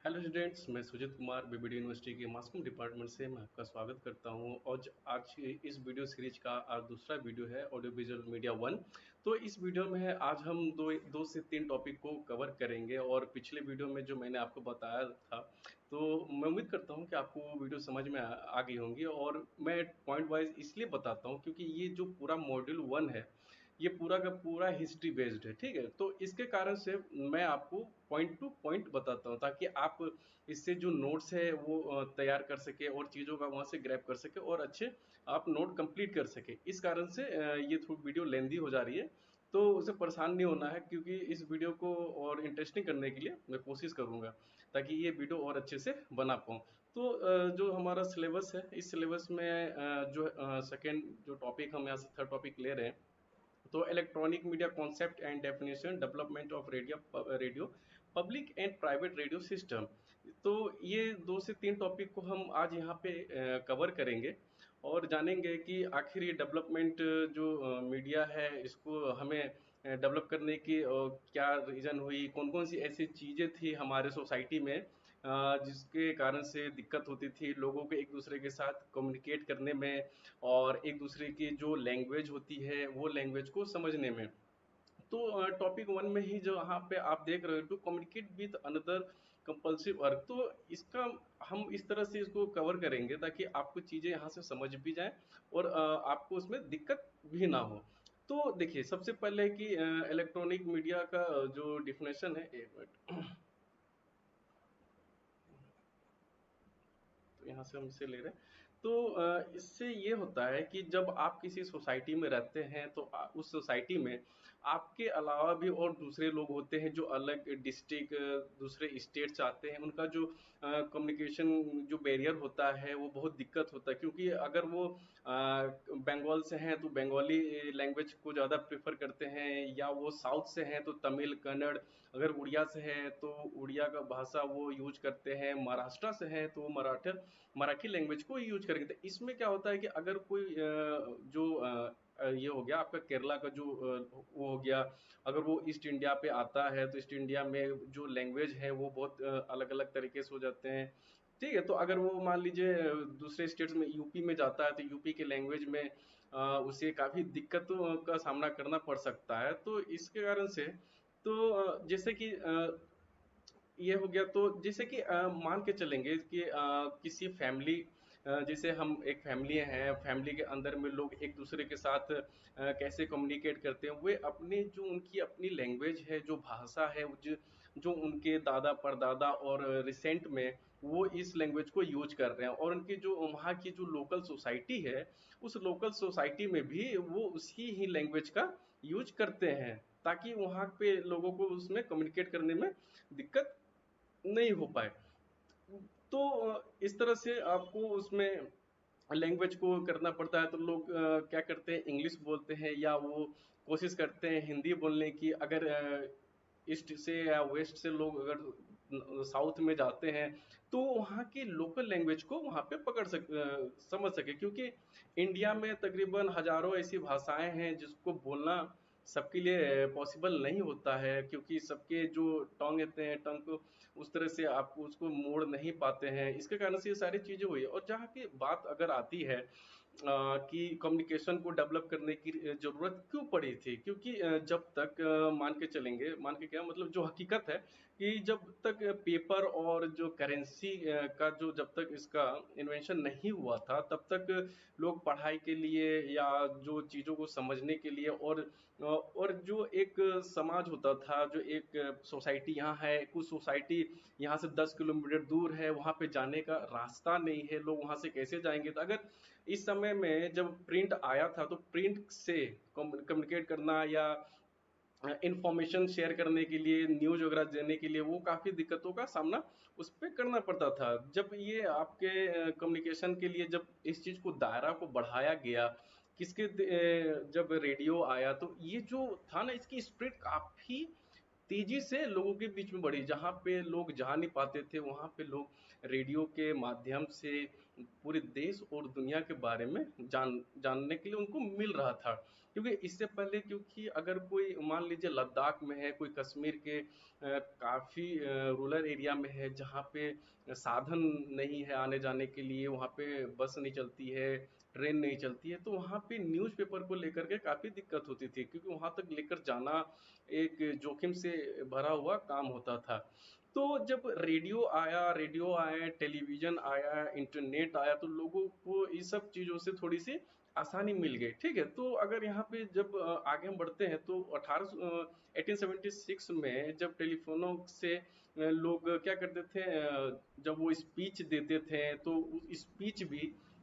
Hello students, मैं Sujit Kumar BBD university के मास com department से मैं आपका स्वागत करता हूं। और आज इस वीडियो सीरीज का आज दूसरा वीडियो है ऑडियो विजुअल मीडिया वन। तो इस वीडियो में आज हम दो से तीन टॉपिक को कवर करेंगे। और पिछले वीडियो में जो मैंने आपको बताया था, तो मैं उम्मीद करता हूं कि आपको वो वीडियो समझ में आ गई होंगी। और मैं पॉइंट वाइज इसलिए बताता हूं क्योंकि ये जो पूरा मॉड्यूल वन है, ये पूरा का पूरा हिस्ट्री बेस्ड है। ठीक है, तो इसके कारण से मैं आपको पॉइंट टू पॉइंट बताता हूँ ताकि आप इससे जो नोट्स है वो तैयार कर सके और चीज़ों का वहाँ से ग्रैब कर सके और अच्छे आप नोट कंप्लीट कर सके। इस कारण से ये थोड़ी वीडियो लेंदी हो जा रही है, तो उसे परेशान नहीं होना है क्योंकि इस वीडियो को और इंटरेस्टिंग करने के लिए मैं कोशिश करूँगा ताकि ये वीडियो और अच्छे से बना पाऊँ। तो जो हमारा सिलेबस है, इस सिलेबस में जो सेकेंड जो टॉपिक हम यहाँ से थर्ड टॉपिक ले रहे हैं, तो electronic media concept and definition, development of radio public and private radio system. तो ये दो से तीन टॉपिक को हम आज यहाँ पे कवर करेंगे और जानेंगे कि आखिर ये डेवलपमेंट जो मीडिया है इसको हमें डेवलप करने की क्या रीज़न हुई, कौन कौन सी ऐसी चीज़ें थी हमारे सोसाइटी में जिसके कारण से दिक्कत होती थी लोगों को एक दूसरे के साथ कम्युनिकेट करने में और एक दूसरे की जो लैंग्वेज होती है वो लैंग्वेज को समझने में। तो टॉपिक वन में ही जो यहाँ पे आप देख रहे हो, to communicate with another compulsive work, तो इसका हम इस तरह से इसको कवर करेंगे ताकि आपको चीज़ें यहाँ से समझ भी जाएं और आपको उसमें दिक्कत भी ना हो। तो देखिए, सबसे पहले कि इलेक्ट्रॉनिक मीडिया का जो डिफिनेशन है, एक मिनट। तो यहाँ से हम इसे ले रहे हैं। तो इससे ये होता है कि जब आप किसी सोसाइटी में रहते हैं तो उस सोसाइटी में आपके अलावा भी और दूसरे लोग होते हैं जो अलग डिस्ट्रिक्ट, दूसरे स्टेट से आते हैं। उनका जो कम्युनिकेशन जो बैरियर होता है वो बहुत दिक्कत होता है, क्योंकि अगर वो बंगाल से हैं तो बंगाली लैंग्वेज को ज़्यादा प्रेफर करते हैं, या वो साउथ से हैं तो तमिल कन्नड़, अगर उड़िया से है तो उड़िया का भाषा वो यूज करते हैं, महाराष्ट्र से है तो मराठी लैंग्वेज को यूज करेंगे। तो इसमें क्या होता है कि अगर कोई जो ये हो गया आपका केरला का जो वो हो गया, अगर वो ईस्ट इंडिया पे आता है तो ईस्ट इंडिया में जो लैंग्वेज है वो बहुत अलग अलग तरीके से हो जाते हैं। ठीक है, तो अगर वो मान लीजिए दूसरे स्टेट्स में यूपी में जाता है तो यूपी के लैंग्वेज में उसे काफ़ी दिक्कतों का सामना करना पड़ सकता है। तो इसके कारण से तो जैसे कि ये हो गया। तो जैसे कि मान के चलेंगे कि किसी फैमिली, जैसे हम एक फैमिली है, फैमिली के अंदर में लोग एक दूसरे के साथ कैसे कम्युनिकेट करते हैं, वे अपने जो उनकी अपनी लैंग्वेज है, जो भाषा है, जो उनके दादा परदादा और रिसेंट में वो इस लैंग्वेज को यूज कर रहे हैं, और उनकी जो वहाँ की जो लोकल सोसाइटी है, उस लोकल सोसाइटी में भी वो उसी ही लैंग्वेज का यूज करते हैं ताकि वहाँ पे लोगों को उसमें कम्युनिकेट करने में दिक्कत नहीं हो पाए। तो इस तरह से आपको उसमें लैंग्वेज को करना पड़ता है। तो लोग क्या करते हैं, इंग्लिश बोलते हैं या वो कोशिश करते हैं हिंदी बोलने की। अगर ईस्ट से या वेस्ट से लोग अगर साउथ में जाते हैं तो वहाँ की लोकल लैंग्वेज को वहाँ पे समझ सके, क्योंकि इंडिया में तकरीबन हजारों ऐसी भाषाएं हैं जिसको बोलना सबके लिए पॉसिबल नहीं होता है, क्योंकि सबके जो टंग होते हैं, टंग को उस तरह से आप उसको मोड़ नहीं पाते हैं। इसके कारण से ये सारी चीज़ें हुई। और जहाँ की बात अगर आती है कि कम्युनिकेशन को डेवलप करने की ज़रूरत क्यों पड़ी थी, क्योंकि जब तक मान के चलेंगे, मान के क्या मतलब, जो हकीकत है कि जब तक पेपर और जो करेंसी का जो जब तक इसका इन्वेंशन नहीं हुआ था, तब तक लोग पढ़ाई के लिए या जो चीज़ों को समझने के लिए और जो एक समाज होता था, जो एक सोसाइटी यहाँ है, कुछ सोसाइटी यहाँ से 10 किलोमीटर दूर है, वहाँ पे जाने का रास्ता नहीं है, लोग वहाँ से कैसे जाएंगे। तो अगर इस समय में जब प्रिंट आया था तो प्रिंट से कम्युनिकेट करना या इंफॉर्मेशन शेयर करने के लिए, न्यूज वगैरह देने के लिए, वो काफ़ी दिक्कतों का सामना उस पर करना पड़ता था। जब ये आपके कम्युनिकेशन के लिए जब इस चीज़ को दायरा को बढ़ाया गया, जब रेडियो आया, तो ये जो था ना, इसकी स्प्रेड काफ़ी तेजी से लोगों के बीच में बढ़ी। जहाँ पे लोग जा नहीं पाते थे वहाँ पे लोग रेडियो के माध्यम से पूरे देश और दुनिया के बारे में जानने के लिए उनको मिल रहा था। क्योंकि इससे पहले, क्योंकि अगर कोई मान लीजिए लद्दाख में है, कोई कश्मीर के काफ़ी रूरल एरिया में है जहाँ पे साधन नहीं है आने जाने के लिए, वहाँ पे बस नहीं चलती है, ट्रेन नहीं चलती है, तो वहाँ पे न्यूज़पेपर को लेकर के काफ़ी दिक्कत होती थी, क्योंकि वहाँ तक लेकर जाना एक जोखिम से भरा हुआ काम होता था। तो जब रेडियो आया, टेलीविज़न आया, इंटरनेट आया, तो लोगों को इस सब चीज़ों से थोड़ी-सी आसानी मिल गई, ठीक है? तो अगर यहाँ पे जब आगे हम बढ़ते हैं तो 1876 में जब टेलीफ़ोनों से लोग क्या करते थे, जब वो स्पीच देते थे तो स्पीच भी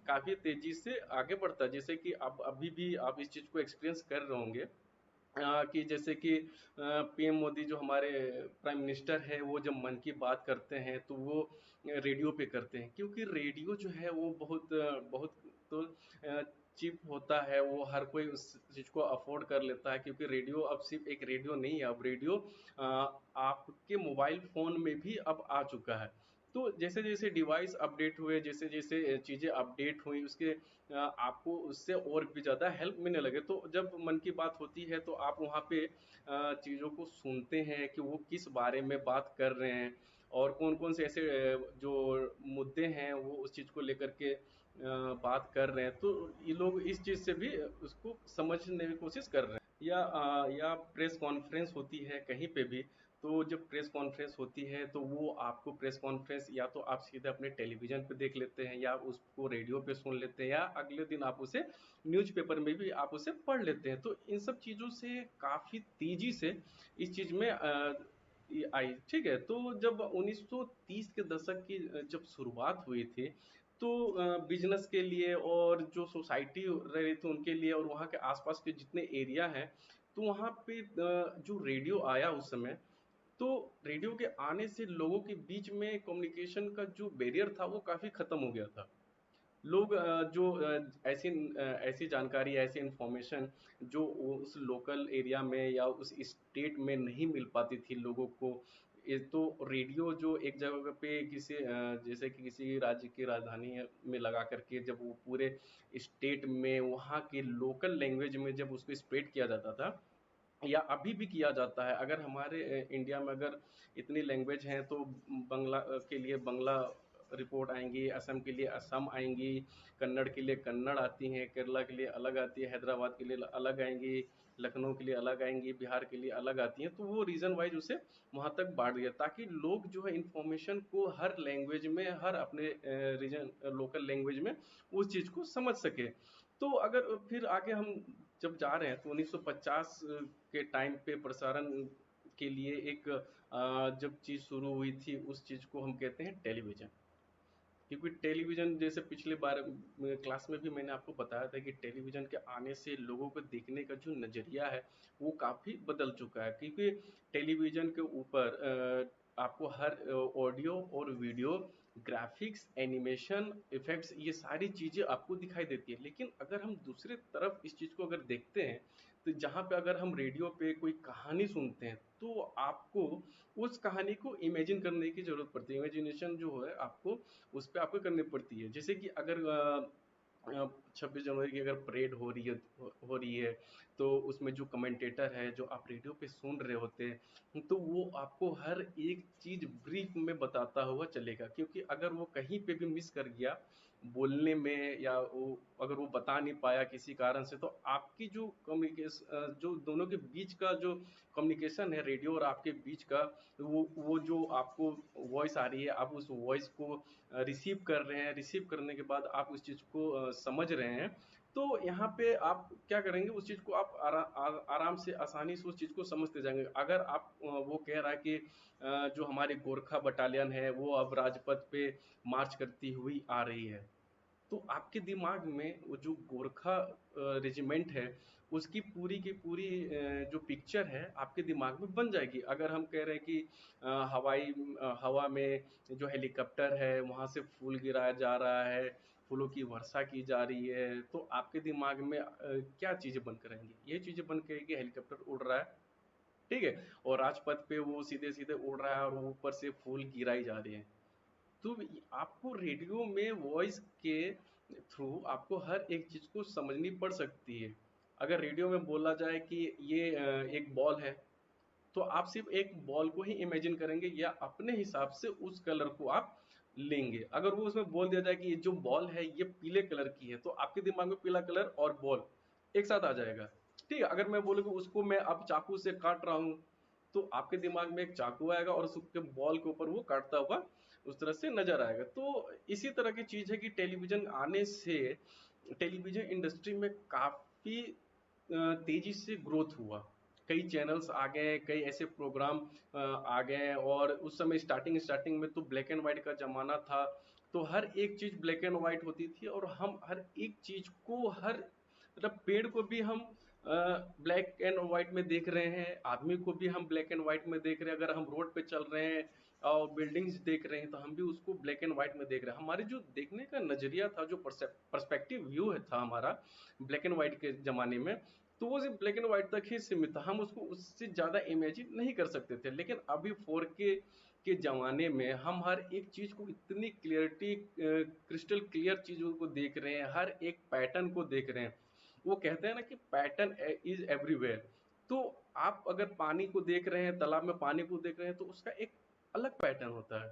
काफ़ी तेज़ी से आगे बढ़ता है। जैसे कि अब अभी भी आप इस चीज़ को एक्सपीरियंस कर रहे होंगे, कि जैसे कि पीएम मोदी जो हमारे प्राइम मिनिस्टर है, वो जब मन की बात करते हैं तो वो रेडियो पे करते हैं, क्योंकि रेडियो जो है वो बहुत तो चीप होता है, वो हर कोई उस चीज़ को अफोर्ड कर लेता है, क्योंकि रेडियो अब सिर्फ एक रेडियो नहीं है, अब रेडियो आपके मोबाइल फ़ोन में भी अब आ चुका है। तो जैसे जैसे डिवाइस अपडेट हुए, जैसे जैसे चीज़ें अपडेट हुई, उसके आपको उससे और भी ज़्यादा हेल्प मिलने लगे। तो जब मन की बात होती है तो आप वहाँ पे चीज़ों को सुनते हैं कि वो किस बारे में बात कर रहे हैं, और कौन-कौन से ऐसे जो मुद्दे हैं वो उस चीज़ को लेकर के बात कर रहे हैं। तो ये लोग इस चीज़ से भी उसको समझने की कोशिश कर रहे हैं। या प्रेस कॉन्फ्रेंस होती है कहीं पे भी, तो जब प्रेस कॉन्फ्रेंस होती है तो वो आपको प्रेस कॉन्फ्रेंस या तो आप सीधे अपने टेलीविज़न पे देख लेते हैं, या उसको रेडियो पे सुन लेते हैं, या अगले दिन आप उसे न्यूज़पेपर में भी आप उसे पढ़ लेते हैं। तो इन सब चीज़ों से काफ़ी तेज़ी से इस चीज़ में ये आई, ठीक है? तो जब 1930 के दशक की जब शुरुआत हुई थी, तो बिज़नेस के लिए और जो सोसाइटी रह रही थी उनके लिए, और वहाँ के आस-पास के जितने एरिया हैं, तो वहाँ पे जो रेडियो आया उस समय, तो रेडियो के आने से लोगों के बीच में कम्युनिकेशन का जो बैरियर था वो काफ़ी ख़त्म हो गया था। लोग जो ऐसी जानकारी, ऐसी इन्फॉर्मेशन जो उस लोकल एरिया में या उस स्टेट में नहीं मिल पाती थी लोगों को, ये तो रेडियो जो एक जगह पे किसी जैसे कि किसी राज्य की राजधानी में लगा करके जब वो पूरे स्टेट में वहाँ के लोकल लैंग्वेज में जब उसको स्प्रेड किया जाता था, या अभी भी किया जाता है। अगर हमारे इंडिया में अगर इतनी लैंग्वेज हैं तो बंगला के लिए बंगला रिपोर्ट आएँगी, असम के लिए असम आएँगी, कन्नड़ के लिए कन्नड़ आती हैं, केरला के लिए अलग आती है, हैदराबाद के लिए अलग आएँगी, लखनऊ के लिए अलग आएँगी, बिहार के लिए अलग आती हैं। तो वो रीजन वाइज़ उसे वहाँ तक बाँट दिया, ताकि लोग जो है इन्फॉर्मेशन को हर लैंग्वेज में, हर अपने रीजन लोकल लैंग्वेज में उस चीज़ को समझ सकें। तो अगर फिर आगे हम जब जा रहे हैं तो 1950 के टाइम पे प्रसारण के लिए एक जब चीज़ शुरू हुई थी, उस चीज़ को हम कहते हैं टेलीविज़न। क्योंकि टेलीविज़न जैसे पिछली बार क्लास में भी मैंने आपको बताया था कि टेलीविज़न के आने से लोगों को देखने का जो नज़रिया है वो काफ़ी बदल चुका है, क्योंकि टेलीविज़न के ऊपर आपको हर ऑडियो और वीडियो, ग्राफिक्स, एनिमेशन, इफ़ेक्ट्स, ये सारी चीज़ें आपको दिखाई देती है। लेकिन अगर हम दूसरे तरफ इस चीज़ को अगर देखते हैं, तो जहाँ पे अगर हम रेडियो पे कोई कहानी सुनते हैं, तो आपको उस कहानी को इमेजिन करने की ज़रूरत पड़ती है। इमेजिनेशन जो है आपको उस पे आपको करनी पड़ती है। जैसे कि अगर 26 जनवरी की अगर परेड हो रही है, तो उसमें जो कमेंटेटर है, जो आप रेडियो पे सुन रहे होते हैं, तो वो आपको हर एक चीज़ ब्रीफ में बताता हुआ चलेगा, क्योंकि अगर वो कहीं पे भी मिस कर गया बोलने में, या वो अगर वो बता नहीं पाया किसी कारण से, तो आपकी जो जो दोनों के बीच का जो कम्युनिकेशन है रेडियो और आपके बीच का, वो जो आपको वॉइस आ रही है, आप उस वॉइस को रिसीव कर रहे हैं, रिसीव करने के बाद आप उस चीज़ को समझ रहे हैं, तो यहाँ पे आप क्या करेंगे, उस चीज़ को आप आराम से, आसानी से उस चीज़ को समझते जाएंगे। अगर आप वो कह रहा है कि जो हमारी गोरखा बटालियन है वो अब राजपथ पे मार्च करती हुई आ रही है, तो आपके दिमाग में वो जो गोरखा रेजिमेंट है, उसकी पूरी की पूरी जो पिक्चर है आपके दिमाग में बन जाएगी। अगर हम कह रहे हैं कि हवा में जो हेलीकॉप्टर है वहाँ से फूल गिराया जा रहा है, फूलों की वर्षा की जा रही है, तो आपके दिमाग में क्या चीज़ें बनकर रहेंगी? ये चीज़ें बन के कि हेलीकॉप्टर उड़ रहा है, ठीक है? और राजपथ पे वो सीधे-सीधे उड़ रहा है और वो ऊपर से फूल गिराई जा रहे हैं। तो आपको रेडियो में वॉइस के थ्रू आपको हर एक चीज़ को समझनी पड़ सकती है। अगर रेडियो में बोला जाए कि ये एक बॉल है, तो आप सिर्फ एक बॉल को ही इमेजिन करेंगे या अपने हिसाब से उस कलर को आप लेंगे। अगर वो उसमें बोल दिया जाए कि ये जो बॉल है ये पीले कलर की है, तो आपके दिमाग में पीला कलर और बॉल एक साथ आ जाएगा। ठीक है, अगर मैं बोलूँ कि उसको मैं अब चाकू से काट रहा हूँ, तो आपके दिमाग में एक चाकू आएगा और उसके बॉल के ऊपर वो काटता हुआ उस तरह से नजर आएगा। तो इसी तरह की चीज है कि टेलीविजन आने से टेलीविजन इंडस्ट्री में काफी तेजी से ग्रोथ हुआ। कई चैनल्स आ गए, कई ऐसे प्रोग्राम आ गए, और उस समय स्टार्टिंग स्टार्टिंग में तो ब्लैक एंड व्हाइट का जमाना था, तो हर एक चीज ब्लैक एंड व्हाइट होती थी, और हम हर एक चीज को, हर मतलब पेड़ को भी हम ब्लैक एंड व्हाइट में देख रहे हैं, आदमी को भी हम ब्लैक एंड व्हाइट में देख रहे हैं, अगर हम रोड पे चल रहे हैं और बिल्डिंग्स देख रहे हैं तो हम भी उसको ब्लैक एंड व्हाइट में देख रहे हैं। हमारे जो देखने का नजरिया था, जो पर्सपेक्टिव व्यू है था हमारा ब्लैक एंड व्हाइट के जमाने में, तो वो सिर्फ ब्लैक एंड व्हाइट तक ही सीमित था, हम उसको उससे ज्यादा इमेजिन नहीं कर सकते थे। लेकिन अभी 4K के जमाने में हम हर एक चीज को इतनी क्लियरिटी, क्रिस्टल क्लियर चीजों को देख रहे हैं, हर एक पैटर्न को देख रहे हैं। वो कहते हैं ना कि पैटर्न इज एवरीवेयर। तो आप अगर पानी को देख रहे हैं, तालाब में पानी को देख रहे हैं, तो उसका एक अलग पैटर्न होता है।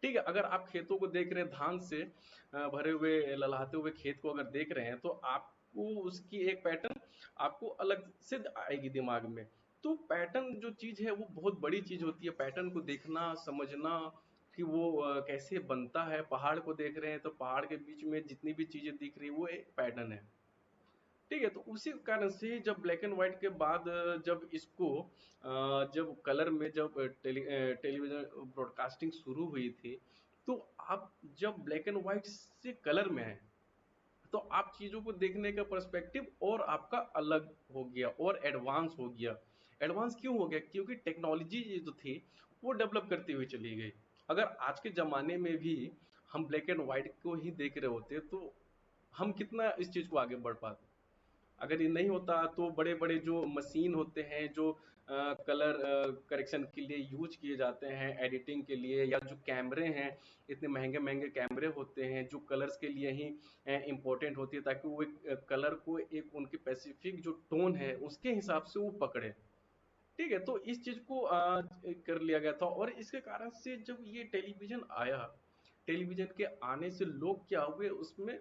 ठीक है, अगर आप खेतों को देख रहे हैं, धान से भरे हुए लहलहाते हुए खेत को अगर देख रहे हैं, तो आपको उसकी एक पैटर्न आपको अलग से आएगी दिमाग में। तो पैटर्न जो चीज है वो बहुत बड़ी चीज होती है, पैटर्न को देखना, समझना कि वो कैसे बनता है। पहाड़ को देख रहे हैं तो पहाड़ के बीच में जितनी भी चीजें दिख रही है वो एक पैटर्न है। ठीक है, तो उसी कारण से जब ब्लैक एंड व्हाइट के बाद जब इसको जब कलर में जब टेलीविजन ब्रॉडकास्टिंग शुरू हुई थी, तो आप जब ब्लैक एंड व्हाइट से कलर में है, तो आप चीजों को देखने का पर्सपेक्टिव और आपका अलग हो गया और एडवांस हो गया। एडवांस क्यों हो गया? क्योंकि टेक्नोलॉजी जो थी वो डेवलप करती हुई चली गई। अगर आज के जमाने में भी हम ब्लैक एंड व्हाइट को ही देख रहे होते, तो हम कितना इस चीज को आगे बढ़ पाते। अगर ये नहीं होता तो बड़े बड़े जो मशीन होते हैं, जो कलर करेक्शन के लिए यूज किए जाते हैं, एडिटिंग के लिए, या जो कैमरे हैं, इतने महंगे महंगे कैमरे होते हैं जो कलर्स के लिए ही इम्पोर्टेंट होती है, ताकि वो एक कलर को एक उनकी स्पेसिफिक जो टोन है उसके हिसाब से वो पकड़े। ठीक है, तो इस चीज को कर लिया गया था, और इसके कारण से जब ये टेलीविजन आया, टेलीविजन के आने से लोग क्या हुए उसमें,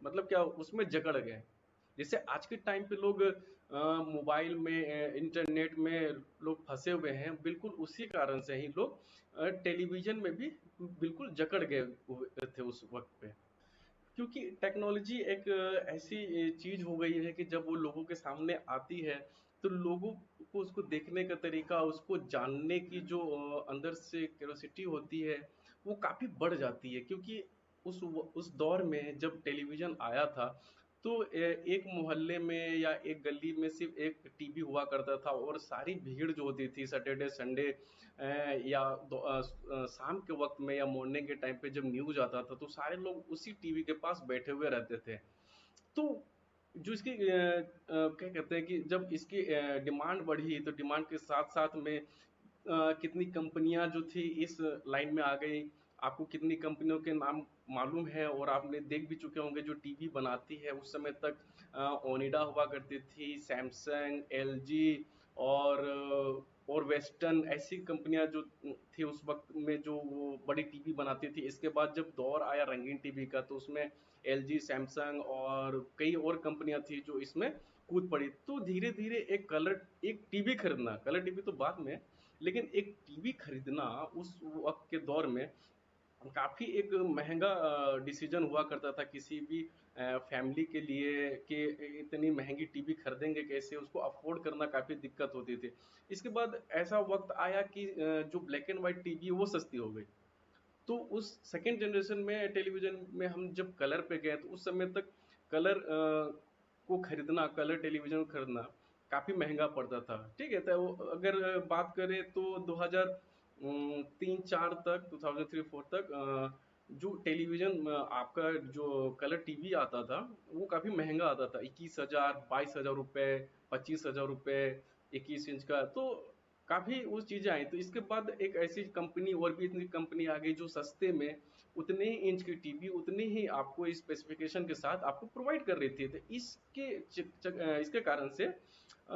मतलब क्या उसमें जकड़ गए। जैसे आज के टाइम पे लोग मोबाइल में, इंटरनेट में लोग फंसे हुए हैं, बिल्कुल उसी कारण से ही लोग टेलीविजन में भी बिल्कुल जकड़ गए हुए थे उस वक्त पे। क्योंकि टेक्नोलॉजी एक ऐसी चीज हो गई है कि जब वो लोगों के सामने आती है, तो लोगों को उसको देखने का तरीका, उसको जानने की जो अंदर से क्यूरियोसिटी होती है, वो काफी बढ़ जाती है। क्योंकि उस दौर में जब टेलीविजन आया था, तो एक मोहल्ले में या एक गली में सिर्फ एक टीवी हुआ करता था, और सारी भीड़ जो होती थी सैटरडे संडे या शाम के वक्त में या मॉर्निंग के टाइम पे जब न्यूज आता था, तो सारे लोग उसी टीवी के पास बैठे हुए रहते थे। तो जो इसकी क्या कहते हैं कि जब इसकी डिमांड बढ़ी, तो डिमांड के साथ साथ में कितनी कंपनियां जो थी इस लाइन में आ गई। आपको कितनी कंपनियों के नाम मालूम है, और आपने देख भी चुके होंगे जो टीवी बनाती है। उस समय तक ओनिडा हुआ करती थी, सैमसंग, एलजी, और वेस्टर्न, ऐसी कंपनियां जो थी उस वक्त में, जो वो बड़ी टीवी बनाती थी। इसके बाद जब दौर आया रंगीन टीवी का, तो उसमें एलजी, सैमसंग और कई और कंपनियां थी जो इसमें कूद पड़ी। तो धीरे धीरे एक टीवी खरीदना, कलर टीवी तो बाद में, लेकिन एक टीवी खरीदना उस वक्त के दौर में काफी एक महंगा डिसीजन हुआ करता था किसी भी फैमिली के लिए, कि इतनी महंगी टीवी खरीदेंगे कैसे, उसको अफोर्ड करना काफी दिक्कत होती थी। इसके बाद ऐसा वक्त आया कि जो ब्लैक एंड व्हाइट टीवी है वो सस्ती हो गई। तो उस सेकेंड जनरेशन में टेलीविजन में हम जब कलर पे गए, तो उस समय तक कलर को खरीदना, कलर टेलीविजन को खरीदना काफी महंगा पड़ता था। ठीक है, तो अगर बात करें तो 2003-4 तक, 2003-4 तक जो टेलीविजन आपका जो कलर टीवी आता था वो काफी महंगा आता था, 21,000, 22,000 रुपए, 25,000 रुपए 21 इंच का। तो काफ़ी वो चीज़ें आई। तो इसके बाद एक ऐसी कंपनी और भी इतनी कंपनी आ गई जो सस्ते में उतने ही इंच की टीवी उतने ही आपको स्पेसिफिकेशन के साथ आपको प्रोवाइड कर रही थी। तो इसके कारण से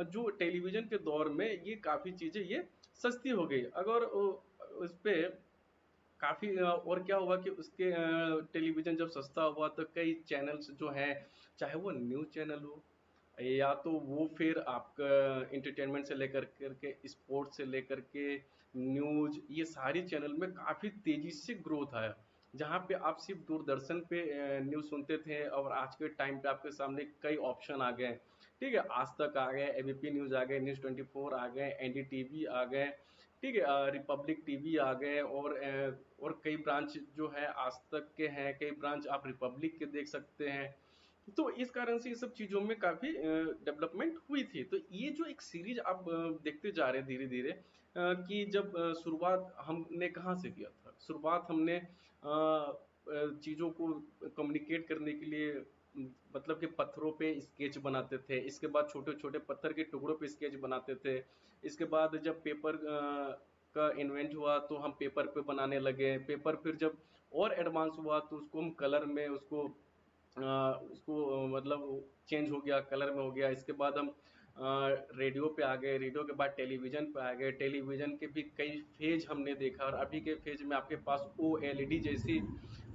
जो टेलीविज़न के दौर में ये काफ़ी चीज़ें ये सस्ती हो गई। अगर उस पे काफ़ी और क्या हुआ कि उसके टेलीविज़न जब सस्ता हुआ तो कई चैनल्स जो हैं, चाहे वो न्यूज़ चैनल हो या तो वो फिर आपका एंटरटेनमेंट से लेकर के स्पोर्ट्स से लेकर के न्यूज़, ये सारी चैनल में काफ़ी तेज़ी से ग्रोथ आया। जहाँ पे आप सिर्फ दूरदर्शन पे न्यूज़ सुनते थे और आज के टाइम पे आपके सामने कई ऑप्शन आ गए। ठीक है, आज तक आ गए, एबीपी न्यूज़ आ गए, न्यूज़ 24 आ गए, एनडीटीवी आ गए। ठीक है, रिपब्लिक टीवी आ गए और कई ब्रांच जो है आज तक के हैं, कई ब्रांच आप रिपब्लिक के देख सकते हैं। तो इस कारण से ये सब चीज़ों में काफ़ी डेवलपमेंट हुई थी। तो ये जो एक सीरीज आप देखते जा रहे हैं धीरे धीरे कि जब शुरुआत हमने कहाँ से किया था, शुरुआत हमने चीज़ों को कम्युनिकेट करने के लिए मतलब कि पत्थरों पे स्केच बनाते थे, इसके बाद छोटे छोटे पत्थर के टुकड़ों पे स्केच बनाते थे। इसके बाद जब पेपर का इन्वेंट हुआ तो हम पेपर पे बनाने लगे, पेपर फिर जब और एडवांस हुआ तो उसको हम कलर में उसको मतलब चेंज हो गया, कलर में हो गया। इसके बाद हम रेडियो पे आ गए, रेडियो के बाद टेलीविज़न पे आ गए, टेलीविज़न के भी कई फेज हमने देखा और अभी के फेज में आपके पास ओएलईडी जैसी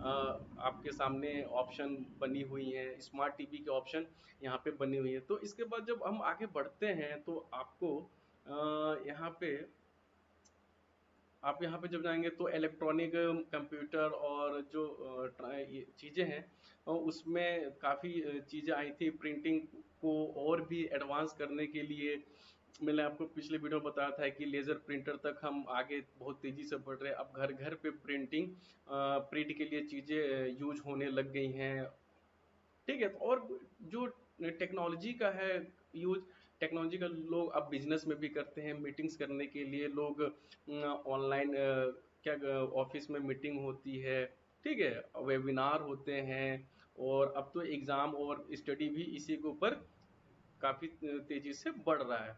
आपके सामने ऑप्शन बनी हुई हैं, स्मार्ट टीवी के ऑप्शन यहाँ पे बनी हुई है। तो इसके बाद जब हम आगे बढ़ते हैं तो आपको यहाँ पे आप यहाँ पे जब जाएंगे तो इलेक्ट्रॉनिक कंप्यूटर और जो ये चीज़ें हैं उसमें काफ़ी चीज़ें आई थी प्रिंटिंग को और भी एडवांस करने के लिए। मैंने आपको पिछले वीडियो में बताया था कि लेज़र प्रिंटर तक हम आगे बहुत तेज़ी से बढ़ रहे हैं। अब घर घर पे प्रिंट के लिए चीज़ें यूज होने लग गई हैं। ठीक है, तो और जो टेक्नोलॉजी का है यूज, टेक्नोलॉजी का लोग अब बिजनेस में भी करते हैं, मीटिंग्स करने के लिए लोग ऑनलाइन क्या ऑफिस में मीटिंग होती है। ठीक है, वेबिनार होते हैं और अब तो एग्जाम और स्टडी भी इसी के ऊपर काफी तेजी से बढ़ रहा है।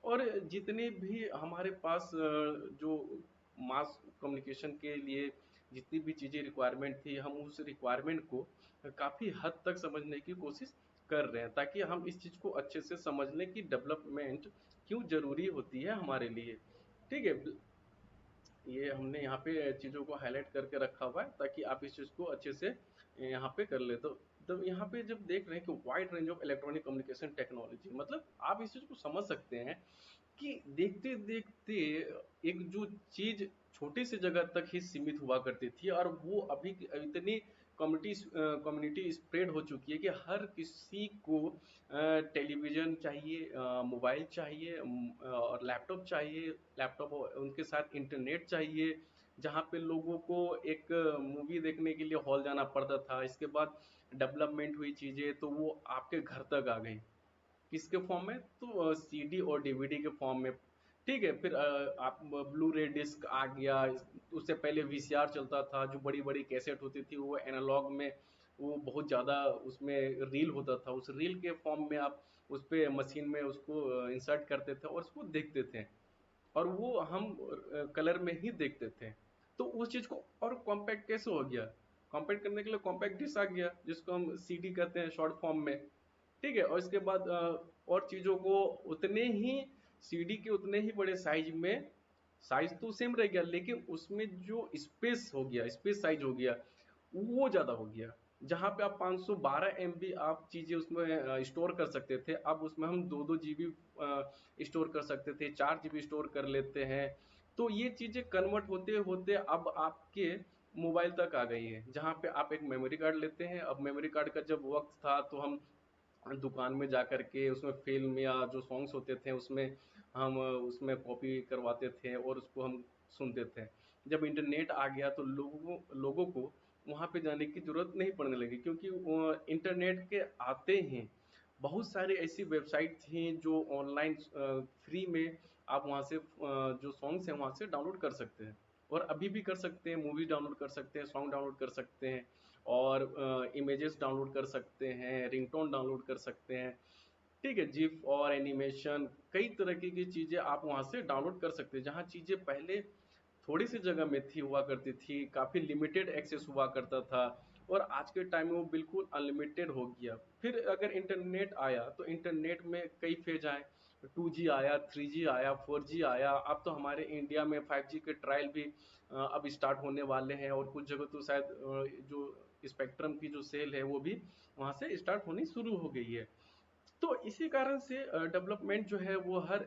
और जितने भी हमारे पास जो मास कम्युनिकेशन के लिए जितनी भी चीज़ें रिक्वायरमेंट थी हम उस रिक्वायरमेंट को काफ़ी हद तक समझने की कोशिश कर रहे हैं ताकि हम इस चीज़ को अच्छे से समझ लें कि डेवलपमेंट क्यों ज़रूरी होती है हमारे लिए। ठीक है, ये हमने यहाँ पे चीज़ों को हाईलाइट करके रखा हुआ है ताकि आप इस चीज़ को अच्छे से यहाँ पे कर ले। तो यहाँ पे जब देख रहे हैं कि wide range of electronic communication technology, मतलब आप इस चीज़ को समझ सकते हैं कि देखते देखते एक जो चीज छोटी सी जगह तक ही सीमित हुआ करती थी और वो अभी इतनी कम्युनिटी स्प्रेड हो चुकी है कि हर किसी को टेलीविजन चाहिए, मोबाइल चाहिए, और लैपटॉप चाहिए, लैपटॉप उनके साथ इंटरनेट चाहिए। जहाँ पे लोगों को एक मूवी देखने के लिए हॉल जाना पड़ता था, इसके बाद डेवलपमेंट हुई चीज़ें तो वो आपके घर तक आ गई। किसके फॉर्म में, तो सीडी और डीवीडी के फॉर्म में। ठीक है, फिर आप ब्लू रे डिस्क आ गया। उससे पहले वीसीआर चलता था, जो बड़ी बड़ी कैसेट होती थी वो एनालॉग में वो बहुत ज़्यादा उसमें रील होता था, उस रील के फॉर्म में आप उस पे मशीन में उसको इंसर्ट करते थे और उसको देखते थे और वो हम कलर में ही देखते थे। तो उस चीज़ को और कॉम्पैक्ट कैसे हो गया, कॉम्पैक्ट करने के लिए कॉम्पैक्ट डिस्क आ गया जिसको हम सीडी कहते हैं शॉर्ट फॉर्म में। ठीक है, और इसके बाद और चीज़ों को उतने ही सीडी के उतने ही बड़े साइज में, साइज तो सेम रह गया लेकिन उसमें जो स्पेस हो गया, स्पेस साइज हो गया वो ज़्यादा हो गया। जहाँ पे आप 512 एमबी आप चीज़ें उसमें स्टोर कर सकते थे, अब उसमें हम 2-2 जीबी स्टोर कर सकते थे, 4 जीबी स्टोर कर लेते हैं। तो ये चीज़ें कन्वर्ट होते होते अब आपके मोबाइल तक आ गई है, जहाँ पे आप एक मेमोरी कार्ड लेते हैं। अब मेमोरी कार्ड का जब वक्त था तो हम दुकान में जा कर के उसमें फ़िल्म या जो सॉन्ग्स होते थे उसमें हम उसमें कॉपी करवाते थे और उसको हम सुनते थे। जब इंटरनेट आ गया तो लोगों को वहाँ पे जाने की ज़रूरत नहीं पड़ने लगी क्योंकि इंटरनेट के आते ही बहुत सारी ऐसी वेबसाइट थी जो ऑनलाइन फ्री में आप वहाँ से जो सॉन्ग्स हैं वहाँ से डाउनलोड कर सकते हैं और अभी भी कर सकते हैं, मूवी डाउनलोड कर सकते हैं, सॉन्ग डाउनलोड कर सकते हैं और इमेजेस डाउनलोड कर सकते हैं, रिंगटोन डाउनलोड कर सकते हैं। ठीक है, जिफ और एनिमेशन कई तरह की चीजें आप वहां से डाउनलोड कर सकते हैं, जहाँ चीजें पहले थोड़ी सी जगह में थी हुआ करती थी, काफी लिमिटेड एक्सेस हुआ करता था, और आज के टाइम में वो बिल्कुल अनलिमिटेड हो गया। फिर अगर इंटरनेट आया तो इंटरनेट में कई फेज आए, 2G आया, 3G आया, 4G आया, अब तो हमारे इंडिया में 5G के ट्रायल भी अब स्टार्ट होने वाले हैं, और कुछ जगह तो शायद जो स्पेक्ट्रम की जो सेल है वो भी वहां से स्टार्ट होनी शुरू हो गई है। तो इसी कारण से डेवलपमेंट जो है वो हर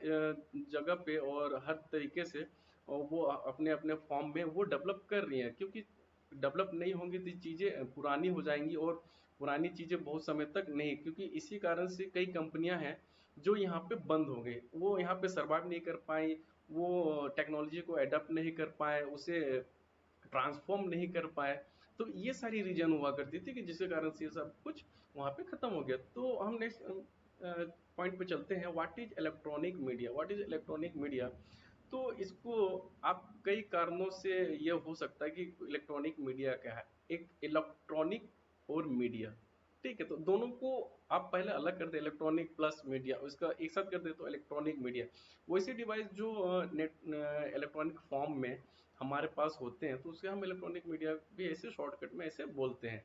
जगह पे और हर तरीके से वो अपने अपने फॉर्म में वो डेवलप कर रही हैं, क्योंकि डेवलप नहीं होंगी तो चीज़ें पुरानी हो जाएंगी, और पुरानी चीज़ें बहुत समय तक नहीं, क्योंकि इसी कारण से कई कंपनियां हैं जो यहाँ पे बंद हो गई, वो यहाँ पे सर्वाइव नहीं कर पाई, वो टेक्नोलॉजी को एडप्ट नहीं कर पाए, उसे ट्रांसफॉर्म नहीं कर पाए। तो ये सारी रीजन हुआ करती थी कि जिसके कारण से ये सब कुछ वहाँ पे खत्म हो गया। तो हम नेक्स्ट पॉइंट पे चलते हैं, what is electronic media. What is electronic media, तो इसको आप कई कारणों से ये हो सकता है कि इलेक्ट्रॉनिक मीडिया क्या है। एक इलेक्ट्रॉनिक और मीडिया, ठीक है, तो दोनों को आप पहले अलग कर दे, इलेक्ट्रॉनिक प्लस मीडिया, उसका एक साथ कर दे तो इलेक्ट्रॉनिक मीडिया। वैसे डिवाइस जो नेट इलेक्ट्रॉनिक फॉर्म में हमारे पास होते हैं, तो उसे हम इलेक्ट्रॉनिक मीडिया भी ऐसे शॉर्टकट में ऐसे बोलते हैं।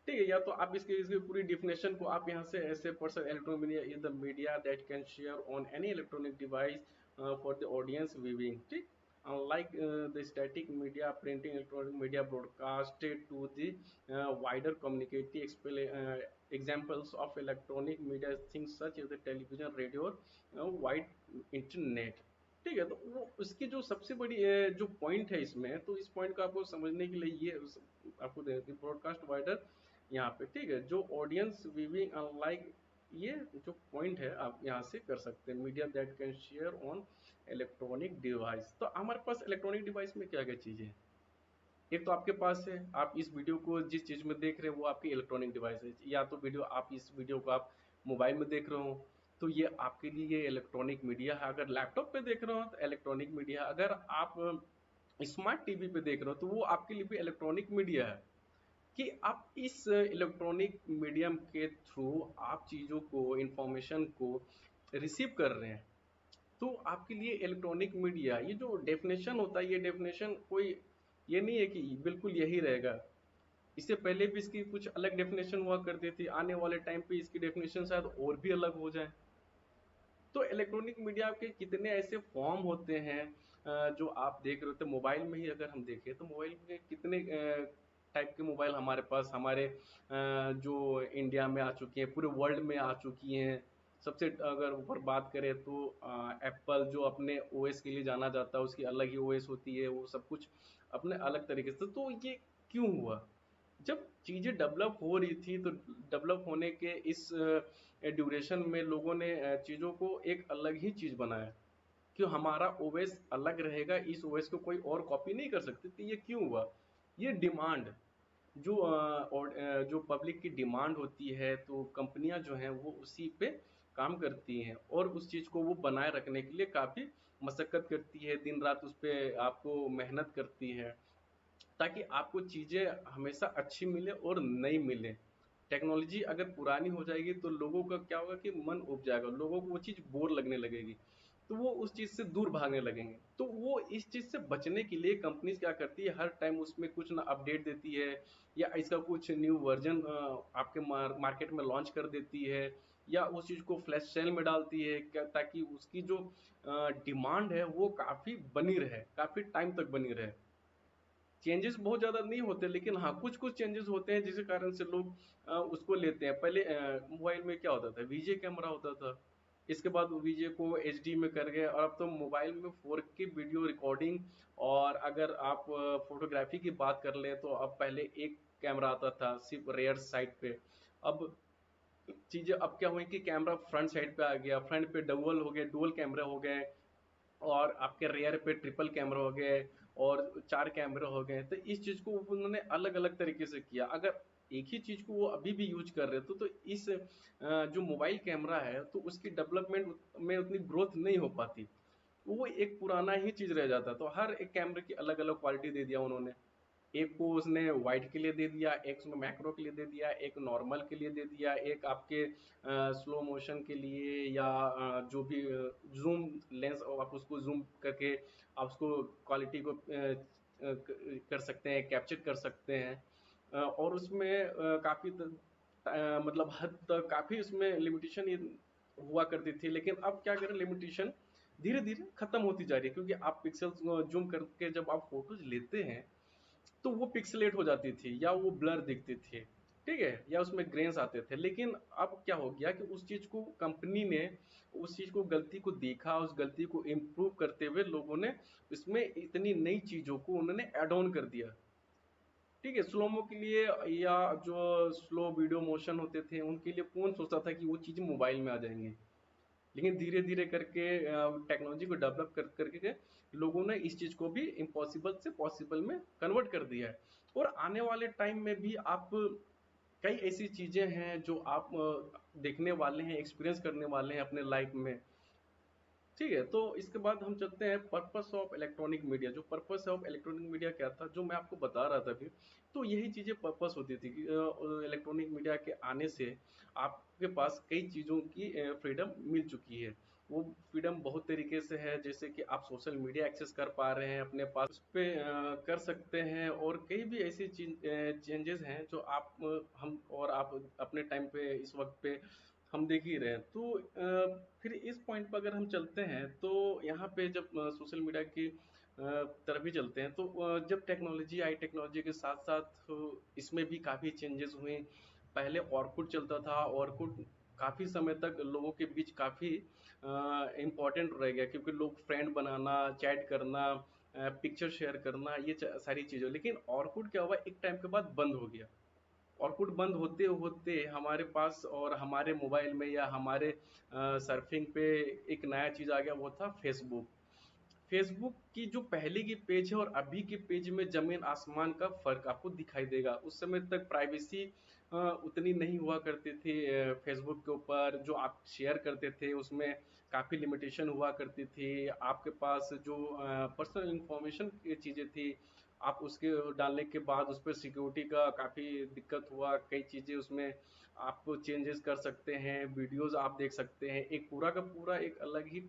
ठीक है, या तो आप इसके इसकी पूरी डिफिनेशन को आप यहाँ से ऐसे पढ़ सकते, electronic media is the media that can share on any electronic device for the audience viewing, ठीक। Unlike the static media, printing electronic media broadcasted to the wider community. Examples of electronic media things such as the television, radio, और wide internet। ठीक है, तो वो उसकी जो सबसे बड़ी जो पॉइंट है इसमें, तो इस पॉइंट को आपको समझने के लिए ये आपको ब्रॉडकास्ट वाइडर यहाँ पे, ठीक है, जो ऑडियंस विविंग अनलाइक, ये जो पॉइंट है आप यहाँ से कर सकते हैं, media that can share on electronic device. तो हमारे पास इलेक्ट्रॉनिक डिवाइस में क्या क्या चीजें हैं। एक तो आपके पास है, आप इस वीडियो को जिस चीज में देख रहे हो वो आपकी इलेक्ट्रॉनिक डिवाइस है, या तो वीडियो आप इस वीडियो को आप मोबाइल में देख रहे हो तो ये आपके लिए इलेक्ट्रॉनिक मीडिया है। अगर लैपटॉप पे देख रहे हो तो इलेक्ट्रॉनिक मीडिया। अगर आप स्मार्ट टीवी पे देख रहे हो तो वो आपके लिए भी इलेक्ट्रॉनिक मीडिया है, कि आप इस इलेक्ट्रॉनिक मीडियम के थ्रू आप चीज़ों को, इंफॉर्मेशन को रिसीव कर रहे हैं। तो आपके लिए इलेक्ट्रॉनिक मीडिया, ये जो डेफिनेशन होता है, ये डेफिनेशन कोई ये नहीं है कि बिल्कुल यही रहेगा। इससे पहले भी इसकी कुछ अलग डेफिनेशन हुआ करती थी, आने वाले टाइम पे इसकी डेफिनेशन शायद और भी अलग हो जाए। तो इलेक्ट्रॉनिक मीडिया के कितने ऐसे फॉर्म होते हैं जो आप देख रहे होते, मोबाइल में ही अगर हम देखें तो मोबाइल में कितने टाइप के मोबाइल हमारे पास, हमारे जो इंडिया में आ चुकी हैं, पूरे वर्ल्ड में आ चुकी हैं। सबसे अगर ऊपर बात करें तो एप्पल जो अपने ओएस के लिए जाना जाता है, उसकी अलग ही ओएस होती है, वो सब कुछ अपने अलग तरीके से। तो ये क्यों हुआ, जब चीज़ें डेवलप हो रही थी तो डेवलप होने के इस ड्यूरेशन में लोगों ने चीज़ों को एक अलग ही चीज़ बनाया, क्यों हमारा ओएस अलग रहेगा, इस ओएस को कोई और कॉपी नहीं कर सकती। तो ये क्यों हुआ, ये डिमांड जो जो पब्लिक की डिमांड होती है, तो कंपनियां जो हैं वो उसी पे काम करती हैं, और उस चीज़ को वो बनाए रखने के लिए काफ़ी मशक्कत करती है, दिन रात उस पर आपको मेहनत करती है, ताकि आपको चीज़ें हमेशा अच्छी मिले और नई मिले। टेक्नोलॉजी अगर पुरानी हो जाएगी तो लोगों का क्या होगा कि मन उब जाएगा, लोगों को वो चीज़ बोर लगने लगेगी, तो वो उस चीज़ से दूर भागने लगेंगे। तो वो इस चीज़ से बचने के लिए कंपनीज क्या करती है, हर टाइम उसमें कुछ ना अपडेट देती है, या इसका कुछ न्यू वर्जन आपके मार्केट में लॉन्च कर देती है, या उस चीज़ को फ्लैश सेल में डालती है, ताकि उसकी जो डिमांड है वो काफ़ी बनी रहे, काफ़ी टाइम तक बनी रहे। चेंजेस बहुत ज़्यादा नहीं होते, लेकिन हाँ कुछ कुछ चेंजेस होते हैं जिसके कारण से लोग उसको लेते हैं। पहले मोबाइल में क्या होता था, वीजे कैमरा होता था, इसके बाद वीजे को एचडी में कर गए, और अब तो मोबाइल में 4K वीडियो रिकॉर्डिंग। और अगर आप फोटोग्राफी की बात कर लें तो अब पहले एक कैमरा आता था सिर्फ रेयर साइड पे, अब चीज़ें अब क्या हुई कि कैमरा फ्रंट साइड पे आ गया, फ्रंट पे डबल हो गए, डुअल कैमरा हो गए, और आपके रेयर पे ट्रिपल कैमरा हो गए, और 4 कैमरे हो गए। तो इस चीज़ को उन्होंने अलग अलग तरीके से किया। अगर एक ही चीज़ को वो अभी भी यूज कर रहे तो इस जो मोबाइल कैमरा है तो उसकी डेवलपमेंट में उतनी ग्रोथ नहीं हो पाती, वो एक पुराना ही चीज़ रह जाता। तो हर एक कैमरे की अलग अलग क्वालिटी दे दिया उन्होंने, एक को उसने वाइड के लिए दे दिया, एक उसने मैक्रो के लिए दे दिया, एक नॉर्मल के लिए दे दिया, एक आपके स्लो मोशन के लिए, या जो भी जूम लेंस, आप उसको जूम करके आप उसको क्वालिटी को कर सकते हैं, कैप्चर कर सकते हैं। और उसमें काफ़ी मतलब हद तक काफ़ी उसमें लिमिटेशन हुआ करती थी, लेकिन अब क्या करें, लिमिटेशन धीरे धीरे खत्म होती जा रही है, क्योंकि आप पिक्सल्स जूम करके जब आप फोटोज लेते हैं तो वो पिक्सलेट हो जाती थी, या वो ब्लर दिखती थी, ठीक है, या उसमें ग्रेन्स आते थे। लेकिन अब क्या हो गया कि उस चीज को कंपनी ने उस चीज को गलती को देखा, उस गलती को इम्प्रूव करते हुए लोगों ने इसमें इतनी नई चीजों को उन्होंने एड ऑन कर दिया, ठीक है। स्लोमो के लिए या जो स्लो वीडियो मोशन होते थे उनके लिए कौन सोचता था कि वो चीज़ मोबाइल में आ जाएंगे। लेकिन धीरे धीरे करके टेक्नोलॉजी को डेवलप कर करके लोगों ने इस चीज़ को भी इम्पॉसिबल से पॉसिबल में कन्वर्ट कर दिया है। और आने वाले टाइम में भी आप कई ऐसी चीज़ें हैं जो आप देखने वाले हैं, एक्सपीरियंस करने वाले हैं अपने लाइफ में, ठीक है। तो इसके बाद हम चलते हैं पर्पस ऑफ इलेक्ट्रॉनिक मीडिया। जो पर्पस ऑफ इलेक्ट्रॉनिक मीडिया क्या था, जो मैं आपको बता रहा था अभी, तो यही चीज़ें पर्पस होती थी कि इलेक्ट्रॉनिक मीडिया के आने से आपके पास कई चीज़ों की फ्रीडम मिल चुकी है। वो फ्रीडम बहुत तरीके से है, जैसे कि आप सोशल मीडिया एक्सेस कर पा रहे हैं अपने पास, उस पे कर सकते हैं। और कई भी ऐसी चेंजेस हैं जो आप हम और आप अपने टाइम पे इस वक्त पे हम देख ही रहे हैं। तो फिर इस पॉइंट पर अगर हम चलते हैं तो यहाँ पे जब सोशल मीडिया की तरफ ही चलते हैं, तो जब टेक्नोलॉजी आई, टेक्नोलॉजी के साथ साथ इसमें भी काफ़ी चेंजेस हुए। पहले ऑरकुट चलता था, ऑरकुट काफ़ी समय तक लोगों के बीच काफ़ी इम्पोर्टेंट रह गया, क्योंकि लोग फ्रेंड बनाना, चैट करना, पिक्चर शेयर करना, ये सारी चीज़ें। लेकिन ऑरकुट क्या हुआ, एक टाइम के बाद बंद हो गया। ऑर्कुट बंद होते होते हमारे पास और हमारे मोबाइल में या हमारे सर्फिंग पे एक नया चीज़ आ गया, वो था फेसबुक। फेसबुक की जो पहले की पेज है और अभी के पेज में जमीन आसमान का फर्क आपको दिखाई देगा। उस समय तक प्राइवेसी उतनी नहीं हुआ करती थी फेसबुक के ऊपर। जो आप शेयर करते थे उसमें काफ़ी लिमिटेशन हुआ करती थी। आपके पास जो पर्सनल इंफॉर्मेशन की चीज़ें थी, आप उसके डालने के बाद उस पर सिक्योरिटी का काफ़ी दिक्कत हुआ। कई चीज़ें उसमें आप चेंजेस कर सकते हैं, वीडियोस आप देख सकते हैं, एक पूरा का पूरा एक अलग ही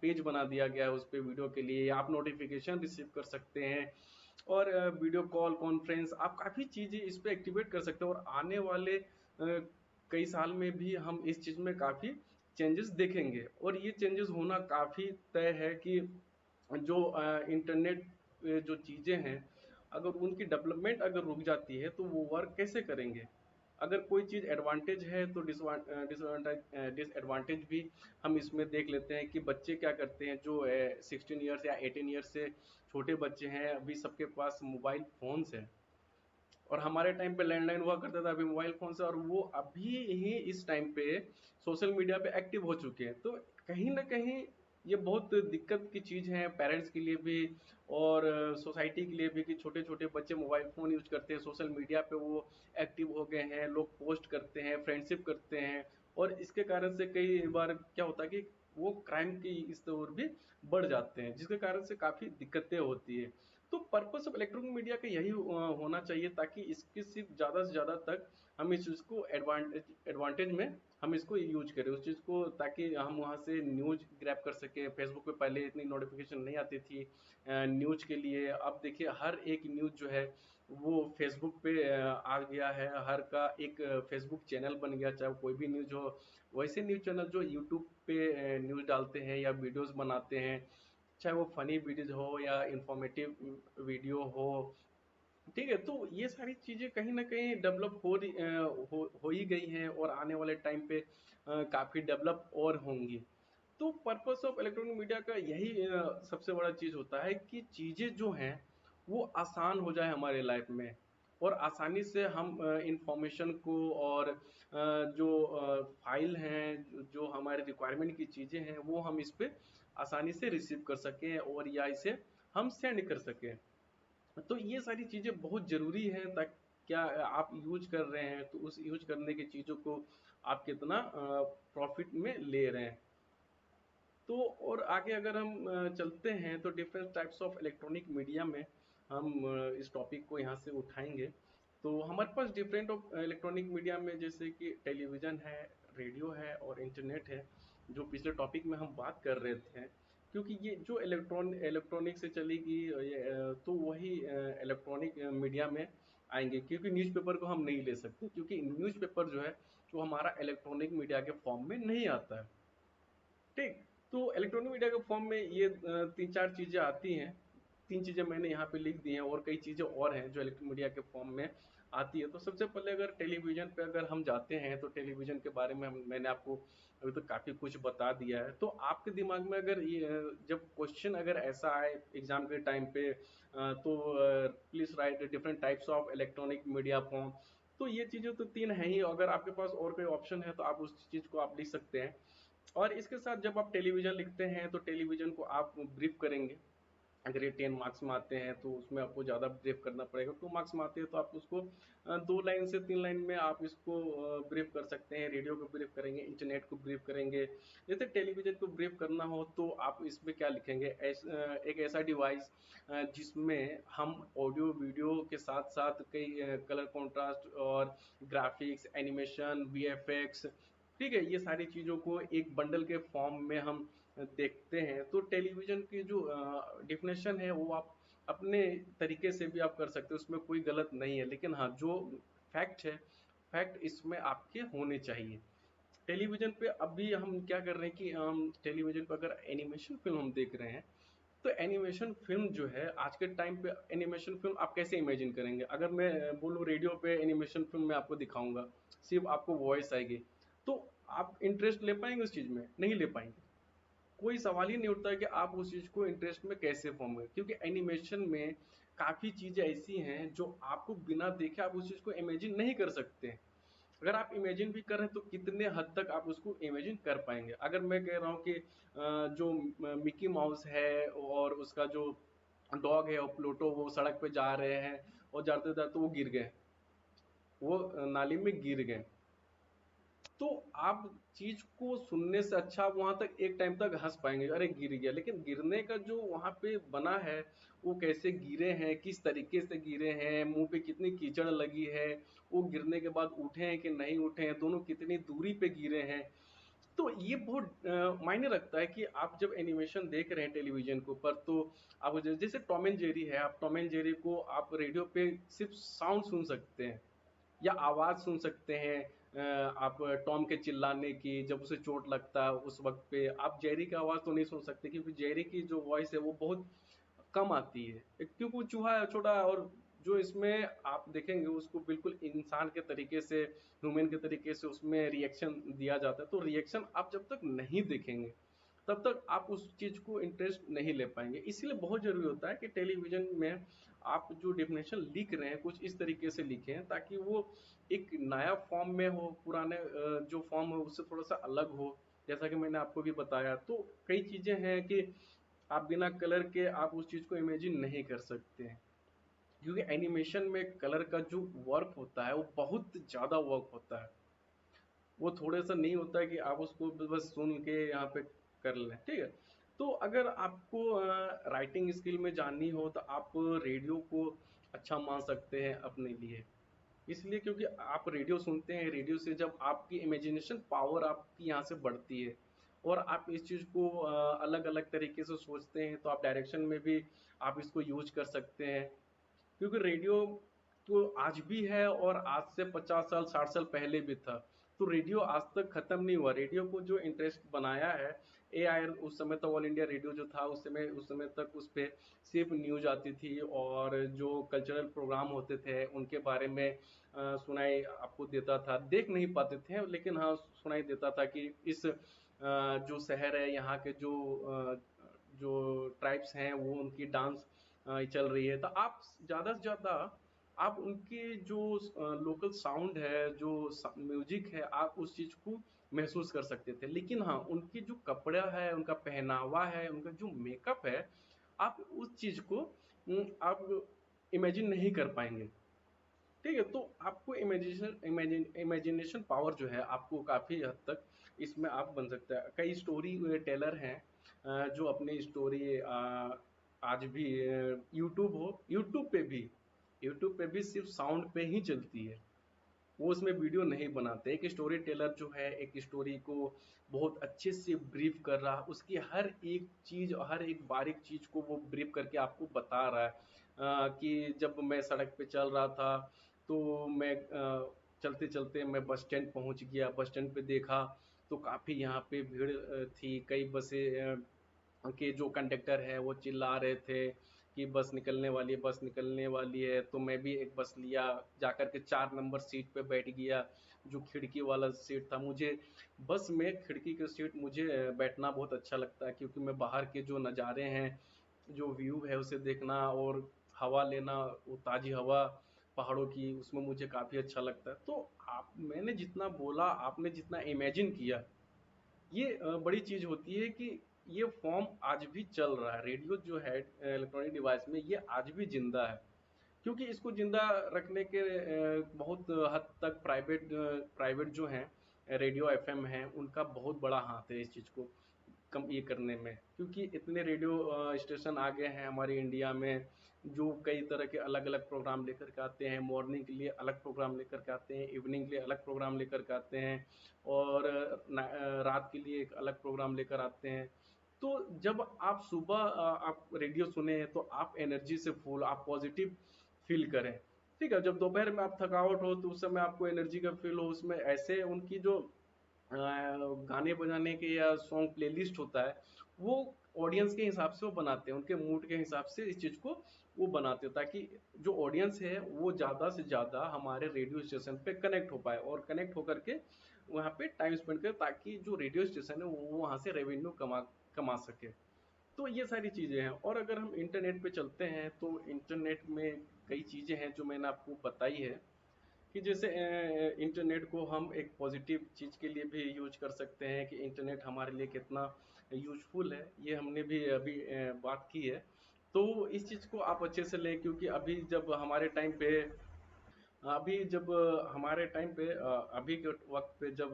पेज बना दिया गया है उस पे वीडियो के लिए। आप नोटिफिकेशन रिसीव कर सकते हैं, और वीडियो कॉल कॉन्फ्रेंस आप काफ़ी चीज़ें इस पे एक्टिवेट कर सकते हैं। और आने वाले कई साल में भी हम इस चीज़ में काफ़ी चेंजेस देखेंगे। और ये चेंजेस होना काफ़ी तय है कि जो इंटरनेट पे जो चीज़ें हैं, अगर उनकी डेवलपमेंट अगर रुक जाती है तो वो वर्क कैसे करेंगे। अगर कोई चीज़ एडवांटेज है तो डिसएडवांटेज भी हम इसमें देख लेते हैं कि बच्चे क्या करते हैं। जो 16 ईयर्स या 18 ईयर्स से छोटे बच्चे हैं, अभी सबके पास मोबाइल फोन्स हैं। और हमारे टाइम पे लैंडलाइन हुआ करता था, अभी मोबाइल फोन से, और वो अभी ही इस टाइम पे सोशल मीडिया पे एक्टिव हो चुके हैं। तो कहीं ना कहीं ये बहुत दिक्कत की चीज़ है पेरेंट्स के लिए भी, और सोसाइटी के लिए भी, कि छोटे छोटे बच्चे मोबाइल फ़ोन यूज करते हैं, सोशल मीडिया पे वो एक्टिव हो गए हैं, लोग पोस्ट करते हैं, फ्रेंडशिप करते हैं। और इसके कारण से कई बार क्या होता है कि वो क्राइम की इस ओर भी बढ़ जाते हैं, जिसके कारण से काफ़ी दिक्कतें होती है। तो पर्पस ऑफ इलेक्ट्रॉनिक मीडिया का यही होना चाहिए, ताकि इसकी सिर्फ ज़्यादा से ज़्यादा तक हम इस चीज़ को एडवांटेज में हम इसको यूज करें उस चीज़ को, ताकि हम वहाँ से न्यूज ग्रैब कर सकें। फेसबुक पे पहले इतनी नोटिफिकेशन नहीं आती थी न्यूज के लिए। अब देखिए हर एक न्यूज जो है वो फेसबुक पे आ गया है, हर का एक फेसबुक चैनल बन गया, चाहे वो कोई भी न्यूज हो। वैसे न्यूज चैनल जो यूट्यूब पे न्यूज डालते हैं या वीडियोस बनाते हैं, चाहे वो फनी वीडियोज हो या इंफॉर्मेटिव वीडियो ठीक है। तो ये सारी चीज़ें कहीं ना कहीं डेवलप हो ही गई हैं, और आने वाले टाइम पे काफ़ी डेवलप और होंगी। तो पर्पस ऑफ इलेक्ट्रॉनिक मीडिया का यही सबसे बड़ा चीज़ होता है कि चीज़ें जो हैं वो आसान हो जाए हमारे लाइफ में, और आसानी से हम इंफॉर्मेशन को, और जो फाइल हैं, जो हमारे रिक्वायरमेंट की चीज़ें हैं, वो हम इस पे आसानी से रिसीव कर सकें, और या इसे हम सेंड कर सकें। तो ये सारी चीज़ें बहुत ज़रूरी हैं, ताकि क्या आप यूज कर रहे हैं तो उस यूज करने की चीज़ों को आप कितना प्रॉफिट में ले रहे हैं। तो और आगे अगर हम चलते हैं तो different types of electronic media में हम इस टॉपिक को यहाँ से उठाएंगे। तो हमारे पास डिफरेंट ऑफ इलेक्ट्रॉनिक मीडिया में जैसे कि टेलीविज़न है, रेडियो है और इंटरनेट है, जो पिछले टॉपिक में हम बात कर रहे थे। क्योंकि ये जो इलेक्ट्रॉनिक से चलेगी तो वही इलेक्ट्रॉनिक मीडिया में आएंगे, क्योंकि न्यूज़पेपर को हम नहीं ले सकते, क्योंकि न्यूज़पेपर जो है वो हमारा इलेक्ट्रॉनिक मीडिया के फॉर्म में नहीं आता है। ठीक। तो इलेक्ट्रॉनिक मीडिया के फॉर्म में ये तीन चार चीजें आती हैं। तीन चीजें मैंने यहाँ पे लिख दी हैं, और कई चीजें और हैं जो इलेक्ट्रॉनिक मीडिया के फॉर्म में आती है। तो सबसे पहले अगर टेलीविजन पे अगर हम जाते हैं, तो टेलीविजन के बारे में मैंने आपको अभी तो काफी कुछ बता दिया है। तो आपके दिमाग में अगर ये जब क्वेश्चन अगर ऐसा आए एग्जाम के टाइम पे, तो please right different types of electronic media form. तो ये चीजें तो तीन है ही, अगर आपके पास और कोई ऑप्शन है तो आप उस चीज को आप लिख सकते हैं। और इसके साथ जब आप टेलीविज़न लिखते हैं तो टेलीविज़न को आप ब्रीफ करेंगे। अगर ये 10 मार्क्स में आते हैं तो उसमें आपको ज़्यादा ब्रीफ करना पड़ेगा। 2 मार्क्स में आते हैं तो आप उसको 2 लाइन से 3 लाइन में आप इसको ब्रीफ कर सकते हैं। रेडियो को ब्रीफ करेंगे, इंटरनेट को ब्रीफ करेंगे। जैसे टेलीविज़न को ब्रीफ करना हो तो आप इसमें क्या लिखेंगे, एक ऐसा डिवाइस जिसमें हम ऑडियो वीडियो के साथ साथ कई कलर कॉन्ट्रास्ट और ग्राफिक्स, एनिमेशन, वीएफएक्स, ठीक है, ये सारी चीज़ों को एक बंडल के फॉर्म में हम देखते हैं। तो टेलीविज़न की जो डेफिनेशन है वो आप अपने तरीके से भी आप कर सकते हो, उसमें कोई गलत नहीं है। लेकिन हाँ, जो फैक्ट है, फैक्ट इसमें आपके होने चाहिए। टेलीविज़न पे अभी हम क्या कर रहे हैं कि हम टेलीविज़न पे अगर एनिमेशन फ़िल्म हम देख रहे हैं, तो एनिमेशन फ़िल्म जो है आज के टाइम पे एनिमेशन फ़िल्म आप कैसे इमेजिन करेंगे? अगर मैं बोलूँ रेडियो पे एनिमेशन फ़िल्म मैं आपको दिखाऊँगा, सिर्फ़ आपको वॉइस आएगी, तो आप इंटरेस्ट ले पाएँगे उस चीज़ में? नहीं ले पाएँगे। कोई सवाल ही नहीं उठता है कि आप उस चीज़ को इंटरेस्ट में कैसे फॉर्म करें, क्योंकि एनिमेशन में काफ़ी चीज़ें ऐसी हैं जो आपको बिना देखे आप उस चीज़ को इमेजिन नहीं कर सकते हैं। अगर आप इमेजिन भी कर रहे हैं तो कितने हद तक आप उसको इमेजिन कर पाएंगे। अगर मैं कह रहा हूँ कि जो मिकी माउस है और उसका जो डॉग है और प्लूटो, वो सड़क पे जा रहे हैं और जाते जाते वो गिर गए, वो नाली में गिर गए, तो आप चीज को सुनने से अच्छा आप वहां तक एक टाइम तक हंस पाएंगे, अरे गिर गया, लेकिन गिरने का जो वहां पे बना है, वो कैसे गिरे हैं, किस तरीके से गिरे हैं, मुंह पे कितनी कीचड़ लगी है, वो गिरने के बाद उठे हैं कि नहीं उठे हैं, दोनों कितनी दूरी पे गिरे हैं। तो ये बहुत मायने रखता है कि आप जब एनिमेशन देख रहे हैं टेलीविजन के ऊपर, तो आप जैसे टॉम एंड जेरी है, आप टॉम एंड जेरी को आप रेडियो पे सिर्फ साउंड सुन सकते हैं या आवाज़ सुन सकते हैं। आप टॉम के चिल्लाने की, जब उसे चोट लगता है उस वक्त पे आप जेरी की आवाज़ तो नहीं सुन सकते, क्योंकि जेरी की जो वॉइस है वो बहुत कम आती है, क्योंकि वो चूहा है छोटा है, और जो इसमें आप देखेंगे उसको बिल्कुल इंसान के तरीके से, ह्यूमन के तरीके से उसमें रिएक्शन दिया जाता है। तो रिएक्शन आप जब तक नहीं देखेंगे तब तक आप उस चीज़ को इंटरेस्ट नहीं ले पाएंगे। इसीलिए बहुत ज़रूरी होता है कि टेलीविज़न में आप जो डेफिनेशन लिख रहे हैं कुछ इस तरीके से लिखें ताकि वो एक नया फॉर्म में हो, पुराने जो फॉर्म है उससे थोड़ा सा अलग हो। जैसा कि मैंने आपको भी बताया, तो कई चीज़ें हैं कि आप बिना कलर के आप उस चीज़ को इमेजिन नहीं कर सकते हैं, क्योंकि एनिमेशन में कलर का जो वर्क होता है वो बहुत ज़्यादा वर्क होता है। वो थोड़े सा नहीं होता है कि आप उसको बस सुन के यहाँ पे कर लें, ठीक है। तो अगर आपको राइटिंग स्किल में जाननी हो तो आप रेडियो को अच्छा मान सकते हैं अपने लिए, इसलिए क्योंकि आप रेडियो सुनते हैं, रेडियो से जब आपकी इमेजिनेशन पावर आपकी यहाँ से बढ़ती है और आप इस चीज़ को अलग अलग तरीके से सोचते हैं, तो आप डायरेक्शन में भी आप इसको यूज कर सकते हैं। क्योंकि रेडियो तो आज भी है और आज से 50 साल 60 साल पहले भी था। तो रेडियो आज तक खत्म नहीं हुआ। रेडियो को जो इंटरेस्ट बनाया है एआई, उस समय तक ऑल इंडिया रेडियो जो था उस समय तक उस पे सिर्फ न्यूज आती थी और जो कल्चरल प्रोग्राम होते थे उनके बारे में सुनाई आपको देता था, देख नहीं पाते थे लेकिन हाँ सुनाई देता था कि इस जो शहर है यहाँ के जो ट्राइब्स हैं वो उनकी डांस चल रही है। तो आप ज़्यादा से ज़्यादा आप उनकी जो लोकल साउंड है, जो म्यूजिक है, आप उस चीज़ को महसूस कर सकते थे। लेकिन हाँ, उनकी जो कपड़ा है, उनका पहनावा है, उनका जो मेकअप है, आप उस चीज़ को आप इमेजिन नहीं कर पाएंगे। ठीक है, तो आपको इमेजिनेशन पावर जो है आपको काफ़ी हद तक इसमें आप बन सकता है। कई स्टोरी टेलर हैं जो अपनी स्टोरी आज भी यूट्यूब पे भी सिर्फ साउंड पे ही चलती है। वो उसमें वीडियो नहीं बनाते। एक स्टोरी टेलर जो है एक स्टोरी को बहुत अच्छे से ब्रीफ कर रहा, उसकी हर एक चीज़, हर एक बारीक चीज़ को वो ब्रीफ करके आपको बता रहा है। कि जब मैं सड़क पे चल रहा था तो मैं चलते चलते मैं बस स्टैंड पहुंच गया, बस स्टैंड पे देखा तो काफ़ी यहाँ पे भीड़ थी, कई बसें के जो कंडक्टर है वो चिल्ला रहे थे कि बस निकलने वाली है, बस निकलने वाली है। तो मैं भी एक बस लिया, जाकर के 4 नंबर सीट पे बैठ गया, जो खिड़की वाला सीट था। मुझे बस में खिड़की की सीट मुझे बैठना बहुत अच्छा लगता है, क्योंकि मैं बाहर के जो नज़ारे हैं, जो व्यू है उसे देखना और हवा लेना, वो ताज़ी हवा पहाड़ों की, उसमें मुझे काफ़ी अच्छा लगता है। तो आप, मैंने जितना बोला, आपने जितना इमेजिन किया, ये बड़ी चीज़ होती है कि ये फॉर्म आज भी चल रहा है। रेडियो जो है इलेक्ट्रॉनिक डिवाइस में, ये आज भी जिंदा है। क्योंकि इसको जिंदा रखने के बहुत हद तक प्राइवेट जो हैं रेडियो एफएम हैं, उनका बहुत बड़ा हाथ है इस चीज़ को कम ये करने में। क्योंकि इतने रेडियो स्टेशन आ गए हैं हमारे इंडिया में, जो कई तरह के अलग अलग प्रोग्राम लेकर के आते हैं। मॉर्निंग के लिए अलग प्रोग्राम लेकर के आते हैं, इवनिंग के लिए अलग प्रोग्राम लेकर के आते हैं, और रात के लिए एक अलग प्रोग्राम लेकर आते हैं। तो जब आप सुबह आप रेडियो सुने तो आप एनर्जी से फुल, आप पॉजिटिव फील करें। ठीक है, जब दोपहर में आप थकावट हो तो उस समय आपको एनर्जी का फील हो, उसमें ऐसे उनकी जो गाने बजाने के या सॉन्ग प्लेलिस्ट होता है, वो ऑडियंस के हिसाब से वो बनाते हैं, उनके मूड के हिसाब से इस चीज़ को वो बनाते हैं, ताकि जो ऑडियंस है वो ज़्यादा से ज़्यादा हमारे रेडियो स्टेशन पे कनेक्ट हो पाए, और कनेक्ट होकर के वहाँ पे टाइम स्पेंड करे, ताकि जो रेडियो स्टेशन है वो वहाँ से रेवेन्यू कमा कमा सके। तो ये सारी चीज़ें हैं। और अगर हम इंटरनेट पे चलते हैं तो इंटरनेट में कई चीज़ें हैं जो मैंने आपको बताई है, कि जैसे इंटरनेट को हम एक पॉजिटिव चीज़ के लिए भी यूज कर सकते हैं, कि इंटरनेट हमारे लिए कितना यूजफुल है, ये हमने भी अभी बात की है। तो इस चीज़ को आप अच्छे से लें, क्योंकि अभी जब हमारे टाइम पे, अभी जब हमारे टाइम पे अभी के वक्त पे जब